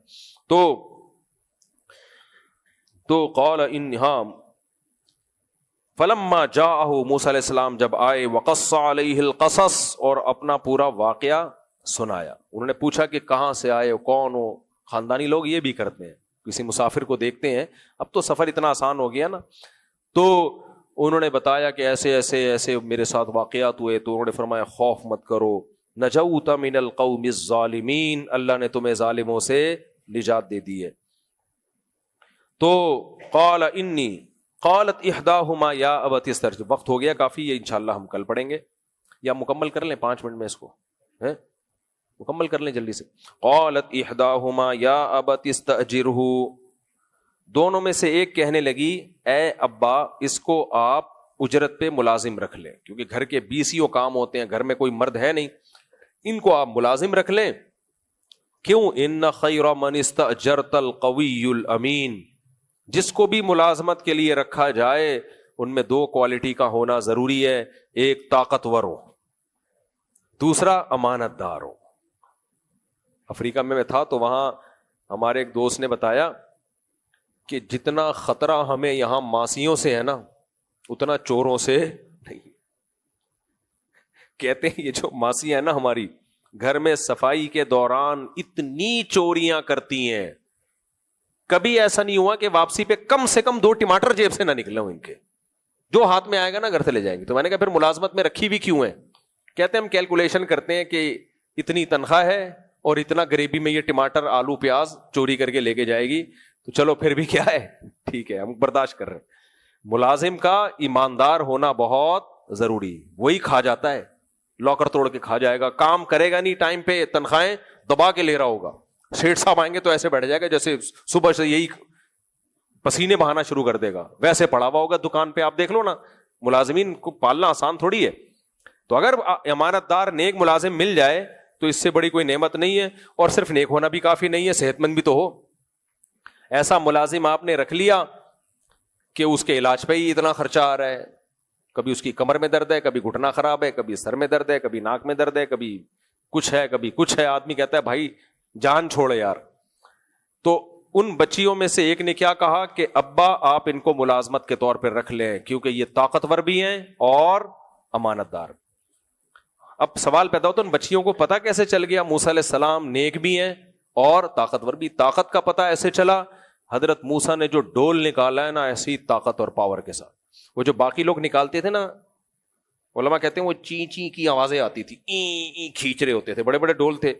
تو قال ان, ہاں فلما جاءہ, موسیٰ علیہ السلام جب آئے, وقص علیہ القصص, اور اپنا پورا واقعہ سنایا. انہوں نے پوچھا کہ کہاں سے آئے ہو, کون ہو. خاندانی لوگ یہ بھی کرتے ہیں, کسی مسافر کو دیکھتے ہیں, اب تو سفر اتنا آسان ہو گیا نا, تو انہوں نے بتایا کہ ایسے ایسے ایسے میرے ساتھ واقعات ہوئے. تو انہوں نے فرمایا خوف مت کرو, نجوت من القوم الظالمین, اللہ نے تمہیں ظالموں سے نجات دے دی ہے. تو قال انی, قالت احداہما یا ابت استرجع. وقت ہو گیا کافی, یہ انشاءاللہ ہم کل پڑھیں گے, یا مکمل کر لیں 5 منٹ میں اس کو, مکمل کر لیں جلدی سے. قالت احداہما یا ابت استاجرہ, دونوں میں سے ایک کہنے لگی اے ابا اس کو آپ اجرت پہ ملازم رکھ لیں, کیونکہ گھر کے 20 کام ہوتے ہیں, گھر میں کوئی مرد ہے نہیں, ان کو آپ ملازم رکھ لیں. کیوں؟ ان خیر من استاجرت القوی الامین. جس کو بھی ملازمت کے لیے رکھا جائے ان میں 2 کوالٹی کا ہونا ضروری ہے. ایک طاقتور ہو, دوسرا امانت دار ہو. افریقہ میں تھا تو وہاں ہمارے ایک دوست نے بتایا کہ جتنا خطرہ ہمیں یہاں ماسیوں سے ہے نا اتنا چوروں سے نہیں. کہتے ہیں یہ جو ماسی ہے نا ہماری گھر میں صفائی کے دوران اتنی چوریاں کرتی ہیں, کبھی ایسا نہیں ہوا کہ واپسی پہ کم سے کم 2 ٹماٹر جیب سے نہ نکلے ہوں ان کے. جو ہاتھ میں آئے گا نا گھر سے لے جائیں گے. تو میں نے کہا پھر ملازمت میں رکھی بھی کیوں ہے؟ کہتے ہیں ہم کیلکولیشن کرتے ہیں کہ اتنی تنخواہ ہے اور اتنا غریبی میں یہ ٹماٹر آلو پیاز چوری کر کے لے کے جائے گی, تو چلو پھر بھی کیا ہے, ٹھیک ہے ہم برداشت کر رہے ہیں. ملازم کا ایماندار ہونا بہت ضروری. وہی کھا جاتا ہے, لاکر توڑ کے کھا جائے گا, کام کرے گا نہیں ٹائم پہ, تنخواہیں دبا کے لے رہا ہوگا. سیٹ صاحب آئیں گے تو ایسے بیٹھ جائے گا جیسے صبح سے یہی پسینے بہانا شروع کر دے گا, ویسے پڑا ہوا ہوگا دکان پہ. آپ دیکھ لو نا, ملازمین کو پالنا آسان تھوڑی ہے. تو اگر امانت دار نیک ملازم مل جائے تو اس سے بڑی کوئی نعمت نہیں ہے. اور صرف نیک ہونا بھی کافی نہیں ہے, صحت مند بھی تو ہو. ایسا ملازم آپ نے رکھ لیا کہ اس کے علاج پہ ہی اتنا خرچہ آ رہا ہے, کبھی اس کی کمر میں درد ہے, کبھی گھٹنا خراب ہے, کبھی سر میں درد ہے, کبھی ناک میں درد ہے, کبھی کچھ ہے کبھی کچھ ہے. آدمی کہتا ہے بھائی جان چھوڑے یار. تو ان بچیوں میں سے ایک نے کیا کہا کہ ابا آپ ان کو ملازمت کے طور پر رکھ لیں کیونکہ یہ طاقتور بھی ہیں اور امانت دار. اب سوال پیدا ہوتا ہے ان بچیوں کو پتا کیسے چل گیا موسیٰ علیہ السلام نیک بھی ہیں اور طاقتور بھی؟ طاقت کا پتا ایسے چلا, حضرت موسیٰ نے جو ڈول نکالا ہے نا ایسی طاقت اور پاور کے ساتھ, وہ جو باقی لوگ نکالتے تھے نا, علماء کہتے ہیں وہ چی چی کی آوازیں آتی تھی, ای کھینچ رہے ہوتے تھے, بڑے بڑے ڈول تھے.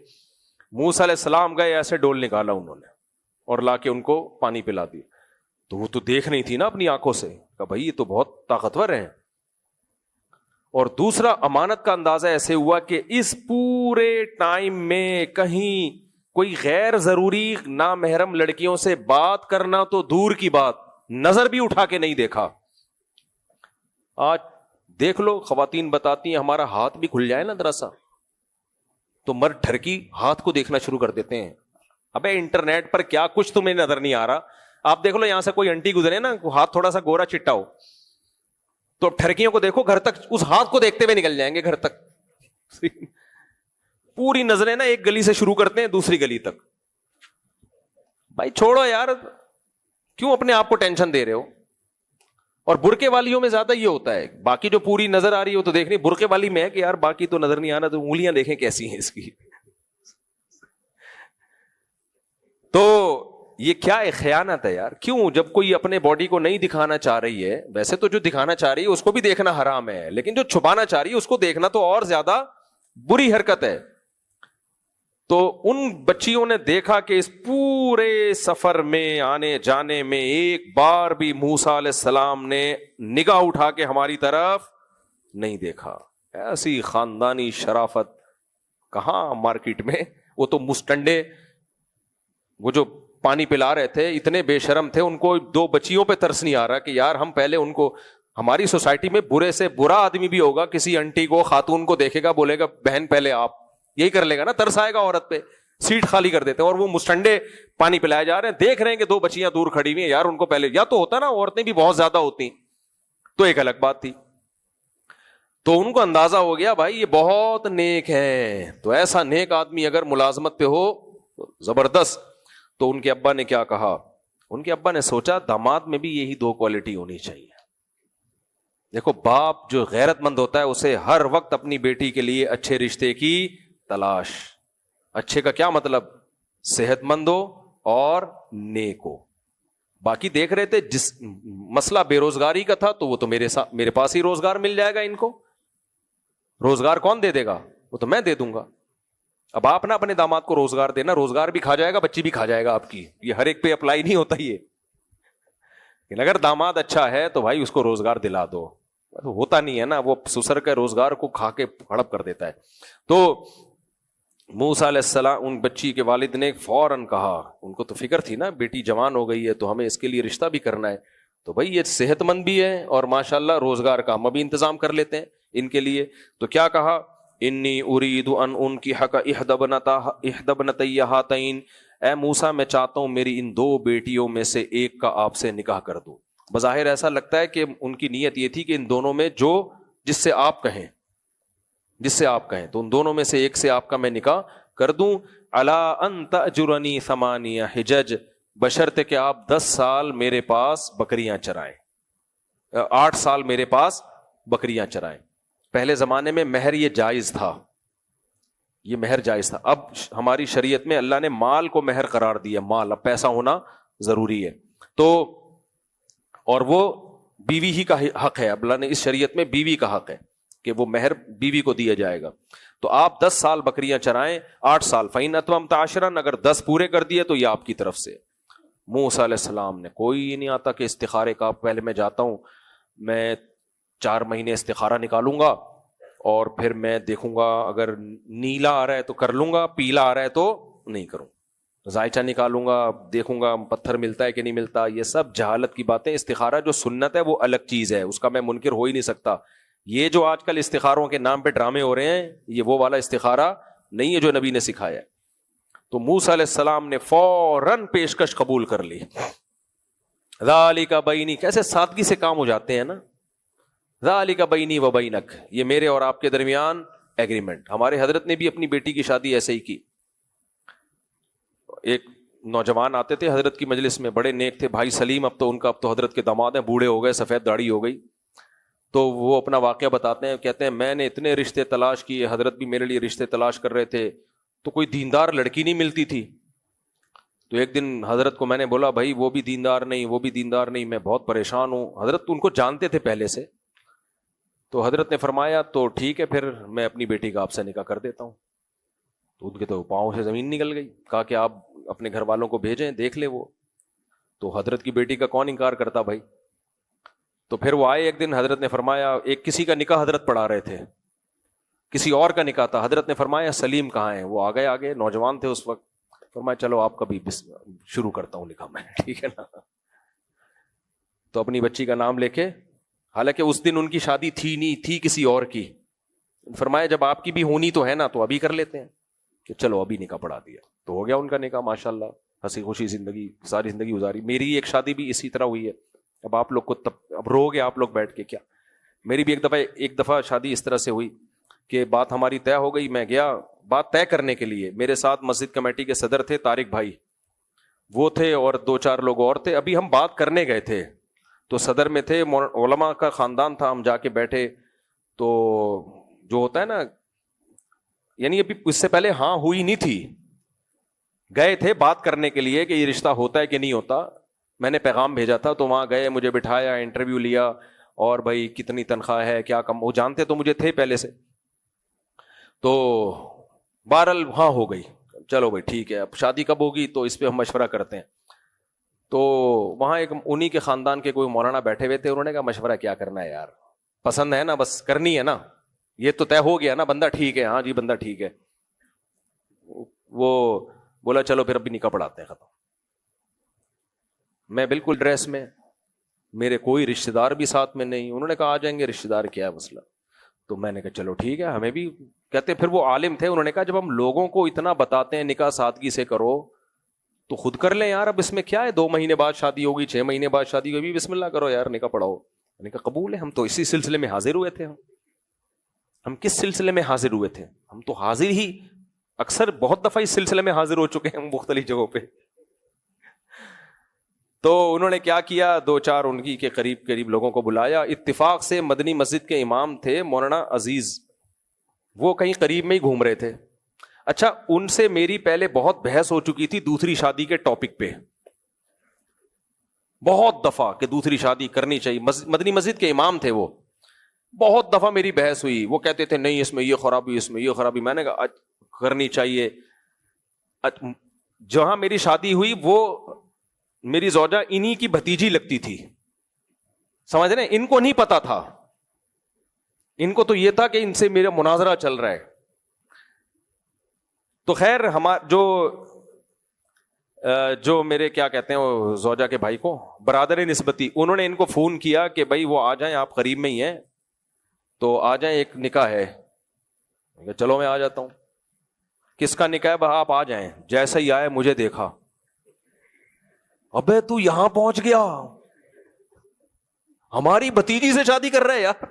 موسیٰ علیہ السلام گئے, ایسے ڈول نکالا انہوں نے اور لا کے ان کو پانی پلا دیا. تو وہ تو دیکھ نہیں تھی نا اپنی آنکھوں سے, کہ بھائی یہ تو بہت طاقتور ہیں. اور دوسرا امانت کا اندازہ ایسے ہوا کہ اس پورے ٹائم میں کہیں کوئی غیر ضروری نامحرم لڑکیوں سے بات کرنا تو دور کی بات, نظر بھی اٹھا کے نہیں دیکھا. آج دیکھ لو خواتین بتاتی ہیں ہمارا ہاتھ بھی کھل جائے نا ذرا سا تو مرد ٹھرکی ہاتھ کو دیکھنا شروع کر دیتے ہیں. ابے انٹرنیٹ پر کیا کچھ تمہیں نظر نہیں آ رہا. آپ دیکھ لو یہاں سے کوئی انٹی گزرے نا, ہاتھ تھوڑا سا گورا چٹا ہو تو ٹھرکیوں کو دیکھو گھر تک اس ہاتھ کو دیکھتے ہوئے نکل جائیں گے گھر تک. پوری نظریں نا ایک گلی سے شروع کرتے ہیں دوسری گلی تک. بھائی چھوڑو یار, کیوں اپنے آپ کو ٹینشن دے رہے ہو؟ اور برقے والیوں میں زیادہ یہ ہوتا ہے, باقی جو پوری نظر آ رہی ہو تو دیکھ نہیں, برقے والی میں ہے کہ یار باقی تو نظر نہیں آ رہا تو انگلیاں دیکھیں کیسی ہیں اس کی. تو یہ کیا ہے, خیانت ہے یار. کیوں؟ جب کوئی اپنے باڈی کو نہیں دکھانا چاہ رہی ہے, ویسے تو جو دکھانا چاہ رہی ہے اس کو بھی دیکھنا حرام ہے, لیکن جو چھپانا چاہ رہی ہے اس کو دیکھنا تو اور زیادہ بری حرکت ہے. تو ان بچیوں نے دیکھا کہ اس پورے سفر میں آنے جانے میں ایک بار بھی موسیٰ علیہ السلام نے نگاہ اٹھا کے ہماری طرف نہیں دیکھا. ایسی خاندانی شرافت کہاں مارکیٹ میں. وہ تو مسٹنڈے, وہ جو پانی پلا رہے تھے اتنے بے شرم تھے, ان کو 2 بچیوں پہ ترس نہیں آ رہا کہ یار ہم پہلے ان کو, ہماری سوسائٹی میں برے سے برا آدمی بھی ہوگا, کسی انٹی کو خاتون کو دیکھے گا بولے گا بہن پہلے آپ, یہی کر لے گا نا, ترس آئے گا عورت پہ, سیٹ خالی کر دیتے ہیں. اور وہ مسٹنڈے پانی پلائے جا رہے ہیں, دیکھ رہے ہیں کہ 2 بچیاں دور کھڑی ہوئی ہیں, یار ان کو پہلے, یا تو ہوتا نا عورتیں بھی بہت زیادہ ہوتی تو ایک الگ بات تھی. تو ان کو اندازہ ہو گیا بھائی یہ بہت نیک ہے, تو ایسا نیک آدمی اگر ملازمت پہ ہو زبردست. تو ان کے ابا نے کیا کہا, ان کے ابا نے سوچا داماد میں بھی یہی 2 کوالٹی ہونی چاہیے. دیکھو باپ جو غیرت مند ہوتا ہے اسے ہر وقت اپنی بیٹی کے لیے اچھے رشتے کی تلاش. اچھے کا کیا مطلب؟ صحت مند ہو اور نیک ہو. باقی دیکھ رہے تھے جس مسئلہ بے روزگاری کا تھا تو وہ تو میرے پاس ہی روزگار مل جائے گا. ان کو روزگار کون دے دے گا؟ وہ تو میں دے دوں گا. اب آپ نہ اپنے داماد کو روزگار دینا, روزگار بھی کھا جائے گا, بچی بھی کھا جائے گا آپ کی. یہ ہر ایک پہ اپلائی نہیں ہوتا یہ, لیکن اگر داماد اچھا ہے تو بھائی اس کو روزگار دلا دو. ہوتا نہیں ہے نا, وہ سسر کے روزگار کو کھا کے ہڑپ کر دیتا ہے. تو موسیٰ علیہ السلام, ان بچی کے والد نے فوراً کہا, ان کو تو فکر تھی نا بیٹی جوان ہو گئی ہے تو ہمیں اس کے لیے رشتہ بھی کرنا ہے, تو بھائی یہ صحت مند بھی ہے اور ماشاءاللہ روزگار کا ہم ابھی انتظام کر لیتے ہیں ان کے لیے. تو کیا کہا انی ارید ان انکحک احدی ابنتی ہاتین، اے موسیٰ میں چاہتا ہوں میری ان دو بیٹیوں میں سے ایک کا آپ سے نکاح کر دوں. بظاہر ایسا لگتا ہے کہ ان کی نیت یہ تھی کہ ان دونوں میں جس سے آپ کہیں تو ان دونوں میں سے ایک سے آپ کا میں نکاح کر دوں. الا ان تأجرنی 8 حجج، بشرطے کہ آپ 10 سال میرے پاس بکریاں چرائیں، 8 سال میرے پاس بکریاں چرائیں. پہلے زمانے میں مہر یہ جائز تھا، یہ مہر جائز تھا. اب ہماری شریعت میں اللہ نے مال کو مہر قرار دیا، مال اب پیسہ ہونا ضروری ہے. تو اور وہ بیوی ہی کا حق ہے، اللہ نے اس شریعت میں بیوی کا حق ہے کہ وہ مہر بیوی کو دیا جائے گا. تو آپ 10 سال بکریاں چرائیں، 8 سال. فَإِنْ أَتْمَمْتَ عَشْرًا، اگر 10 پورے کر دیے تو یہ آپ کی طرف سے. موسیٰ علیہ السلام نے کوئی نہیں آتا کہ استخارے کا، پہلے میں جاتا ہوں، میں 4 مہینے استخارہ نکالوں گا اور پھر میں دیکھوں گا اگر نیلا آ رہا ہے تو کر لوں گا، پیلا آ رہا ہے تو نہیں کروں. ذائچہ نکالوں گا، دیکھوں گا پتھر ملتا ہے کہ نہیں ملتا. یہ سب جہالت کی باتیں. استخارہ جو سنت ہے وہ الگ چیز ہے، اس کا میں منکر ہو ہی نہیں سکتا. یہ جو آج کل استخاروں کے نام پہ ڈرامے ہو رہے ہیں، یہ وہ والا استخارہ نہیں ہے جو نبی نے سکھایا ہے. تو موسیٰ علیہ السلام نے فوراً پیشکش قبول کر لی. ذالک بینی، کیسے سادگی سے کام ہو جاتے ہیں نا. ذالک بینی و بینک، یہ میرے اور آپ کے درمیان ایگریمنٹ. ہمارے حضرت نے بھی اپنی بیٹی کی شادی ایسے ہی کی. ایک نوجوان آتے تھے حضرت کی مجلس میں، بڑے نیک تھے، بھائی سلیم. اب تو حضرت کے داماد ہیں، بوڑھے ہو گئے، سفید داڑھی ہو گئی. تو وہ اپنا واقعہ بتاتے ہیں، کہتے ہیں میں نے اتنے رشتے تلاش کیے، حضرت بھی میرے لیے رشتے تلاش کر رہے تھے، تو کوئی دیندار لڑکی نہیں ملتی تھی. تو ایک دن حضرت کو میں نے بولا بھائی وہ بھی دیندار نہیں، میں بہت پریشان ہوں. حضرت ان کو جانتے تھے پہلے سے. تو حضرت نے فرمایا تو ٹھیک ہے پھر میں اپنی بیٹی کا آپ سے نکاح کر دیتا ہوں. تو ان کے تو پاؤں سے زمین نکل گئی. کہا کہ آپ اپنے گھر والوں کو بھیجیں، دیکھ لے وہ. تو حضرت کی بیٹی کا کون انکار کرتا بھائی. تو پھر وہ آئے ایک دن، حضرت نے فرمایا، ایک کسی کا نکاح حضرت پڑھا رہے تھے، کسی اور کا نکاح تھا. حضرت نے فرمایا سلیم کہاں ہے؟ وہ آگے نوجوان تھے اس وقت. فرمایا چلو آپ کا بھی شروع کرتا ہوں نکاح میں، ٹھیک ہے نا. تو اپنی بچی کا نام لے کے، حالانکہ اس دن ان کی شادی نہیں تھی کسی اور کی. فرمایا جب آپ کی بھی ہونی تو ہے نا، تو ابھی کر لیتے ہیں. کہ چلو ابھی نکاح پڑھا دیا. تو ہو گیا ان کا نکاح، ماشاءاللہ ہنسی خوشی زندگی، ساری زندگی گزاری. میری ایک شادی بھی اسی طرح ہوئی ہے. اب آپ لوگ کو اب رو گے آپ لوگ بیٹھ کے کیا. میری بھی ایک دفعہ شادی اس طرح سے ہوئی کہ بات ہماری طے ہو گئی. میں گیا بات طے کرنے کے لیے. میرے ساتھ مسجد کمیٹی کے صدر تھے طارق بھائی، وہ تھے، اور 2-4 لوگ اور تھے. ابھی ہم بات کرنے گئے تھے تو صدر میں تھے، علماء کا خاندان تھا. ہم جا کے بیٹھے تو جو ہوتا ہے نا، یعنی ابھی اس سے پہلے ہاں ہوئی نہیں تھی، گئے تھے بات کرنے کے لیے کہ یہ رشتہ ہوتا ہے کہ نہیں ہوتا. میں نے پیغام بھیجا تھا تو وہاں گئے، مجھے بٹھایا، انٹرویو لیا، اور بھائی کتنی تنخواہ ہے، کیا کم. وہ جانتے تو مجھے تھے پہلے سے. تو بہرحال ہاں ہو گئی. چلو بھائی ٹھیک ہے، اب شادی کب ہوگی تو اس پہ ہم مشورہ کرتے ہیں. تو وہاں ایک انہی کے خاندان کے کوئی مولانا بیٹھے ہوئے تھے. انہوں نے کہا مشورہ کیا کرنا ہے یار، پسند ہے نا، بس کرنی ہے نا، یہ تو طے ہو گیا نا، بندہ ٹھیک ہے. ہاں جی بندہ ٹھیک ہے. وہ بولا چلو پھر ابھی نکاح پڑھاتے ہیں. ختم. میں بالکل ڈریس میں، میرے کوئی رشتہ دار بھی ساتھ میں نہیں. انہوں نے کہا آ جائیں گے رشتہ دار، کیا ہے مسئلہ. تو میں نے کہا چلو ٹھیک ہے. ہمیں بھی کہتے پھر وہ عالم تھے، انہوں نے کہا جب ہم لوگوں کو اتنا بتاتے ہیں نکاح سادگی سے کرو تو خود کر لیں یار. اب اس میں کیا ہے، 2 مہینے بعد شادی ہوگی، 6 مہینے بعد شادی ہوگی، بسم اللہ کرو یار، نکاح پڑھاؤ. میں نے کہا قبول ہے. ہم تو اسی سلسلے میں حاضر ہوئے تھے. ہم کس سلسلے میں حاضر ہوئے تھے؟ ہم تو حاضر ہی اکثر بہت دفعہ اس سلسلے میں حاضر ہو چکے ہیں مختلف جگہوں پہ. تو انہوں نے کیا کیا، 2-4 ان کی کے قریب لوگوں کو بلایا. اتفاق سے مدنی مسجد کے امام تھے مولانا عزیز، وہ کہیں قریب میں ہی گھوم رہے تھے. اچھا، ان سے میری پہلے بہت بحث ہو چکی تھی دوسری شادی کے ٹاپک پہ، بہت دفعہ کہ دوسری شادی کرنی چاہیے. مدنی مسجد کے امام تھے وہ. بہت دفعہ میری بحث ہوئی. وہ کہتے تھے نہیں اس میں یہ خرابی، اس میں یہ خرابی. میں نے کہا کرنی چاہیے. جہاں میری شادی ہوئی وہ میری زوجہ انہی کی بھتیجی لگتی تھی. سمجھ رہے ہیں؟ ان کو نہیں پتا تھا، ان کو تو یہ تھا کہ ان سے میرا مناظرہ چل رہا ہے. تو خیر جو میرے کیا کہتے ہیں وہ زوجہ کے بھائی کو، برادر نسبتی، انہوں نے ان کو فون کیا کہ بھائی وہ آ جائیں، آپ قریب میں ہی ہیں تو آ جائیں، ایک نکاح ہے. کہ چلو میں آ جاتا ہوں. کس کا نکاح ہے؟ آپ آ جائیں. جیسے ہی آئے مجھے دیکھا, ابے تو یہاں پہنچ گیا, ہماری بھتیجی سے شادی کر رہے یار.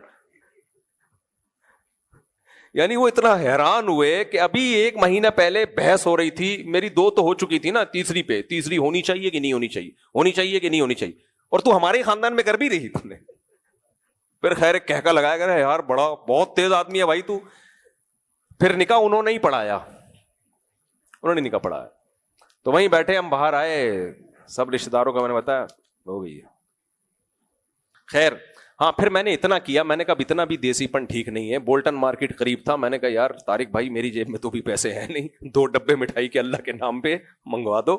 یعنی وہ اتنا حیران ہوئے کہ ابھی 1 مہینہ پہلے بحث ہو رہی تھی, میری 2 تو ہو چکی تھی نا, تیسری ہونی چاہیے کہ نہیں ہونی چاہیے, ہونی چاہیے کہ نہیں ہونی چاہیے, اور تو ہمارے خاندان میں کر بھی رہی تم نے. پھر خیر ایک کہکا لگایا کرا یار بڑا بہت تیز آدمی ہے بھائی تو. پھر نکاح انہوں نے ہی پڑھایا, انہوں نے نکاح پڑھایا. تو وہیں بیٹھے ہم باہر آئے, سب رشتے داروں کا میں نے بتایا, ہو گئی ہے. خیر ہاں, پھر میں نے اتنا کیا, میں نے کہا اتنا بھی دیسی پن ٹھیک نہیں ہے. بولٹن مارکیٹ قریب تھا, میں نے کہا یار طارق بھائی میری جیب میں تو بھی پیسے ہیں نہیں, 2 ڈبے مٹھائی کے اللہ کے نام پہ منگوا دو,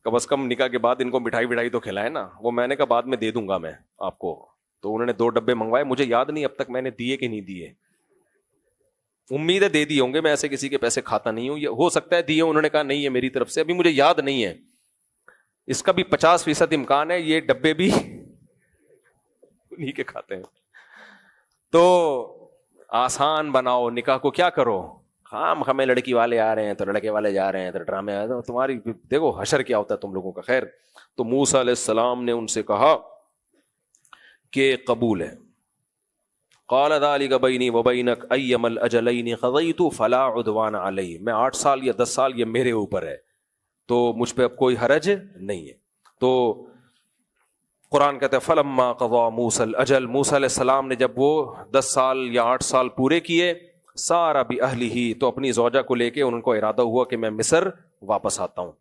کم از کم نکاح کے بعد ان کو مٹھائی تو کھلائے نا. وہ میں نے کہا بعد میں دے دوں گا میں آپ کو. تو انہوں نے 2 ڈبے منگوائے, مجھے یاد نہیں اب تک میں نے دیے کہ نہیں دیے, امید ہے دے دیے ہوں گے, میں ایسے کسی کے پیسے کھاتا نہیں ہوں, یہ ہو سکتا ہے دیے, انہوں نے کہا نہیں ہے میری طرف سے, ابھی مجھے یاد نہیں ہے. اس کا بھی 50% امکان ہے یہ ڈبے بھی انہیں کے کھاتے ہیں. تو آسان بناؤ نکاح کو, کیا کرو, ہمیں لڑکی والے آ رہے ہیں تو لڑکے والے جا رہے ہیں, تو ڈرامے آ رہے ہیں, تمہاری دیکھو حشر کیا ہوتا ہے تم لوگوں کا. خیر تو موسیٰ علیہ السلام نے ان سے کہا کہ قبول ہے. قال ذلك بینی وبینک ایما الاجلین قضیت فلا عدوان علی, میں 8 سال یا 10 سال یہ میرے اوپر ہے, تو مجھ پہ اب کوئی حرج نہیں ہے. تو قرآن کہتا ہے فلما قضا موسیٰ الاجل, موسیٰ علیہ السلام نے جب وہ 10 سال یا 8 سال پورے کیے, سارا باہلہ, تو اپنی زوجہ کو لے کے ان کو ارادہ ہوا کہ میں مصر واپس آتا ہوں.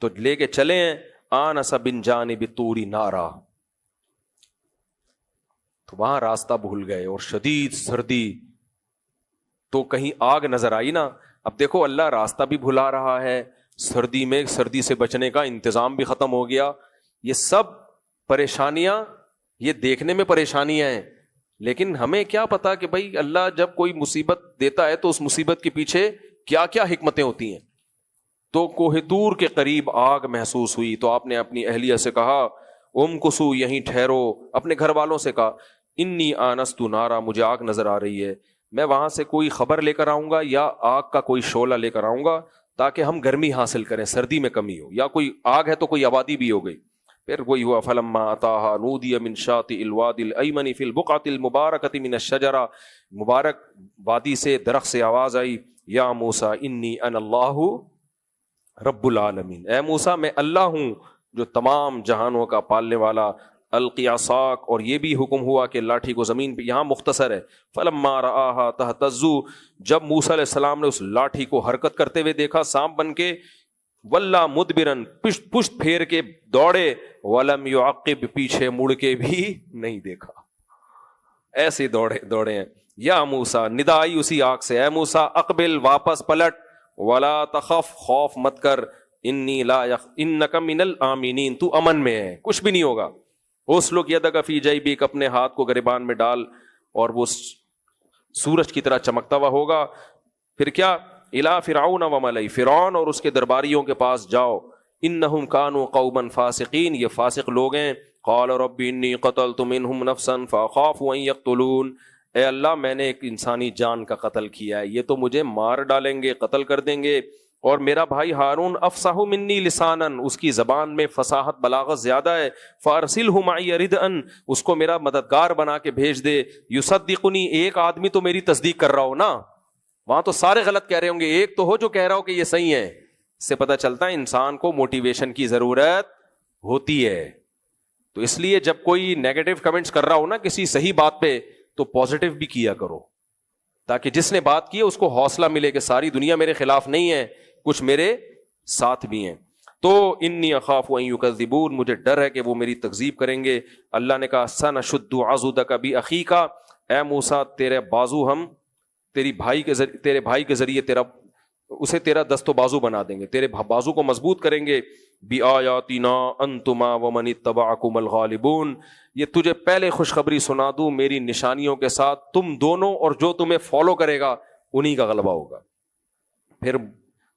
تو لے کے چلے ہیں, آنس من جانب طور نارا, تو وہاں راستہ بھول گئے اور شدید سردی, تو کہیں آگ نظر آئی نا. اب دیکھو اللہ راستہ بھی بھلا رہا ہے, سردی میں سردی سے بچنے کا انتظام بھی ختم ہو گیا. یہ سب پریشانیاں, یہ دیکھنے میں پریشانیاں ہیں, لیکن ہمیں کیا پتا کہ بھائی اللہ جب کوئی مصیبت دیتا ہے تو اس مصیبت کے پیچھے کیا کیا حکمتیں ہوتی ہیں. تو کوہ طور کے قریب آگ محسوس ہوئی, تو آپ نے اپنی اہلیہ سے کہا امکثوا, یہیں ٹھہرو. اپنے گھر والوں سے کہا انی آنست نارا, مجھے آگ نظر آ رہی ہے, میں وہاں سے کوئی خبر لے کر آؤں گا یا آگ کا کوئی شعلہ لے کر آؤں گا تاکہ ہم گرمی حاصل کریں, سردی میں کمی ہو, یا کوئی آگ ہے تو کوئی آبادی بھی ہو گئی. پھر وہی ہوا فلما اتاها نودی من شاطئ الوادی الایمن فی البقعۃ المبارکۃ من الشجرہ, مبارک وادی سے درخت سے آواز آئی یا موسیٰ انی انا اللہ رب العالمین, اے موسیٰ میں اللہ ہوں جو تمام جہانوں کا پالنے والا. القی عصاک, اور یہ بھی حکم ہوا کہ لاٹھی کو زمین پہ, یہاں مختصر ہے, فلما رآہا تہتز, جب موسیٰ علیہ السلام نے اس لاٹھی کو حرکت کرتے ہوئے دیکھا سانپ بن کے, ولا مدبرن, پشت پھیر کے دوڑے, ولم یعقب, پیچھے مڑ کے بھی نہیں دیکھا, ایسے دوڑے ہیں. یا موسیٰ, ندا آئی اسی آگ سے, اے موسیٰ اقبل, واپس پلٹ, ولا تخف, خوف مت کر, انی لا انک من الآمنین, تو امن میں ہے, کچھ بھی نہیں ہوگا. اسلک یدک فی جیبک, اپنے ہاتھ کو گریبان میں ڈال اور وہ سورج کی طرح چمکتا ہوا ہوگا. پھر کیا, الی فرعون وملئہ, فرعون اور اس کے درباریوں کے پاس جاؤ, انہم کانوا قوما فاسقین, یہ فاسق لوگ ہیں. قال رب انی قتلت منہم نفسا فاخاف ان یقتلون, اے اللہ میں نے ایک انسانی جان کا قتل کیا ہے, یہ تو مجھے مار ڈالیں گے, قتل کر دیں گے. اور میرا بھائی ہارون افصح منی لسانا, اس کی زبان میں فصاحت بلاغت زیادہ ہے. فارسلہ معی ردءا, اس کو میرا مددگار بنا کے بھیج دے. یصدقنی, ایک آدمی تو میری تصدیق کر رہا ہو نا, وہاں تو سارے غلط کہہ رہے ہوں گے, ایک تو ہو جو کہہ رہا ہو کہ یہ صحیح ہے. اس سے پتہ چلتا ہے انسان کو موٹیویشن کی ضرورت ہوتی ہے. تو اس لیے جب کوئی نیگیٹو کمنٹس کر رہا ہو نا کسی صحیح بات پہ, تو پازیٹیو بھی کیا کرو, تاکہ جس نے بات کی ہے اس کو حوصلہ ملے کہ ساری دنیا میرے خلاف نہیں ہے, کچھ میرے ساتھ بھی ہیں. تو انی اخاف ان یکذبون, مجھے ڈر ہے کہ وہ میری تکذیب کریں گے. اللہ نے کہا سنشد عضدک باخیک, اے موسیٰ تیرے بازو ہم تیرے بھائی کے ذریعے تیرا دست و بازو بنا دیں گے, تیرے بازو کو مضبوط کریں گے. بآیاتنا انتما ومن اتبعکم الغالبون, یہ تجھے پہلے خوشخبری سنا دوں میری نشانیوں کے ساتھ, تم دونوں اور جو تمہیں فالو کرے گا انہی کا غلبہ ہوگا. پھر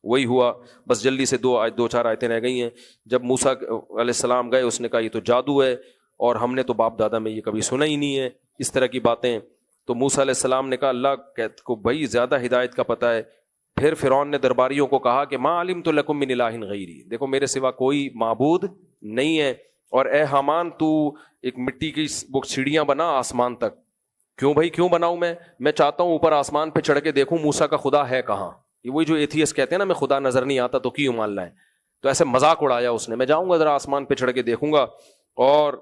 وہی ہوا, بس جلدی سے 2-4 آیتیں رہ گئی ہیں. جب موسیٰ علیہ السلام گئے, اس نے کہا یہ تو جادو ہے, اور ہم نے تو باپ دادا میں یہ کبھی سنا ہی نہیں ہے اس طرح کی باتیں. تو موسیٰ علیہ السلام نے کہا اللہ کو بھائی زیادہ ہدایت کا پتہ ہے. پھر فرعون نے درباریوں کو کہا کہ ما علمت لکم من الہ غیری، دیکھو میرے سوا کوئی معبود نہیں ہے، اور اے حامان تو ایک مٹی کی سیڑھیاں بنا آسمان تک. کیوں بھائی کیوں بناؤں میں چاہتا ہوں اوپر آسمان پہ چڑھ کے دیکھوں موسیٰ کا خدا ہے کہاں. یہ وہی جو ایتھیسٹ کہتے ہیں نا میں خدا نظر نہیں آتا تو کیوں ماننا ہے. تو ایسے مذاق اڑایا اس نے، میں جاؤں گا ذرا آسمان پہ چڑھ کے دیکھوں گا. اور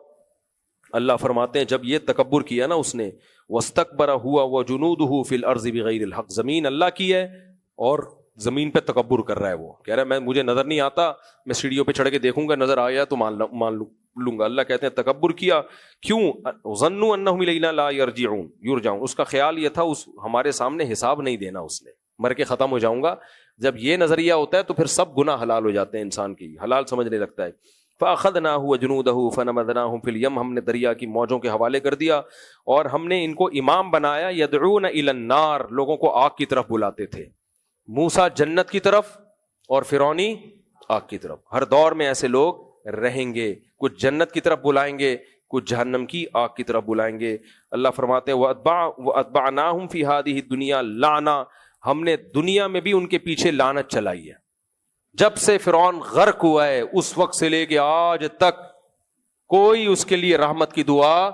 اللہ فرماتے ہیں جب یہ تکبر کیا نا اس نے، واستکبر ہوا وجنودہ فی الارض بغیر الحق، زمین اللہ کی ہے اور زمین پہ تکبر کر رہا ہے. وہ کہہ رہا ہے مجھے نظر نہیں آتا، میں سیڑھیوں پہ چڑھ کے دیکھوں گا، نظر آیا تو مان لوں گا. اللہ کہتے ہیں تکبر کیا. کیوں؟ ظنوا انہم الینا لا یرجعون، اس کا خیال یہ تھا ہمارے سامنے حساب نہیں دینا، اس نے مر کے ختم ہو جاؤں گا. جب یہ نظریہ ہوتا ہے تو پھر سب گناہ حلال ہو جاتے ہیں، انسان کی حلال سمجھنے لگتا ہے. فاخذناہ وجنودہ فنبذناہم فی الیم، ہم نے دریا کی موجوں کے حوالے کر دیا اور ہم نے ان کو امام بنایا. یدعون الی النار، لوگوں کو آگ کی طرف بلاتے تھے. موسیٰ جنت کی طرف اور فرعونی آگ کی طرف. ہر دور میں ایسے لوگ رہیں گے، کچھ جنت کی طرف بلائیں گے، کچھ جہنم کی آگ کی طرف بلائیں گے. اللہ فرماتے ہیں وَأَتْبَعْنَاهُمْ فِي هَذِهِ الدُّنْيَا لَعْنَةً، ہم نے دنیا میں بھی ان کے پیچھے لعنت چلائی ہے. جب سے فرعون غرق ہوا ہے اس وقت سے لے کے آج تک کوئی اس کے لیے رحمت کی دعا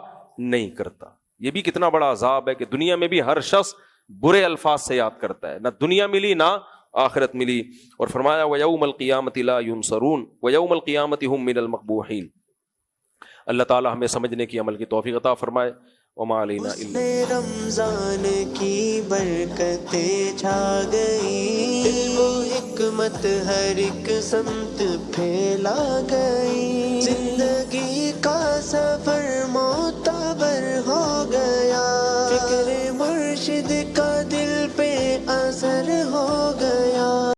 نہیں کرتا. یہ بھی کتنا بڑا عذاب ہے کہ دنیا میں بھی ہر شخص برے الفاظ سے یاد کرتا ہے، نہ دنیا ملی نہ آخرت ملی. اور فرمایا وَيَوْمَ الْقِيَامَةِ لَا يُنصَرُونَ وَيَوْمَ الْقِيَامَةِ هُمْ مِنَ الْمَقْبُوحِينَ. اللہ تعالی ہمیں سمجھنے کی عمل کی توفیق عطا فرمائے. وما علینا الا رمضان کی برکتیں چھا گئی، علم و حکمت ہر ایک سمت پھیلا گئی.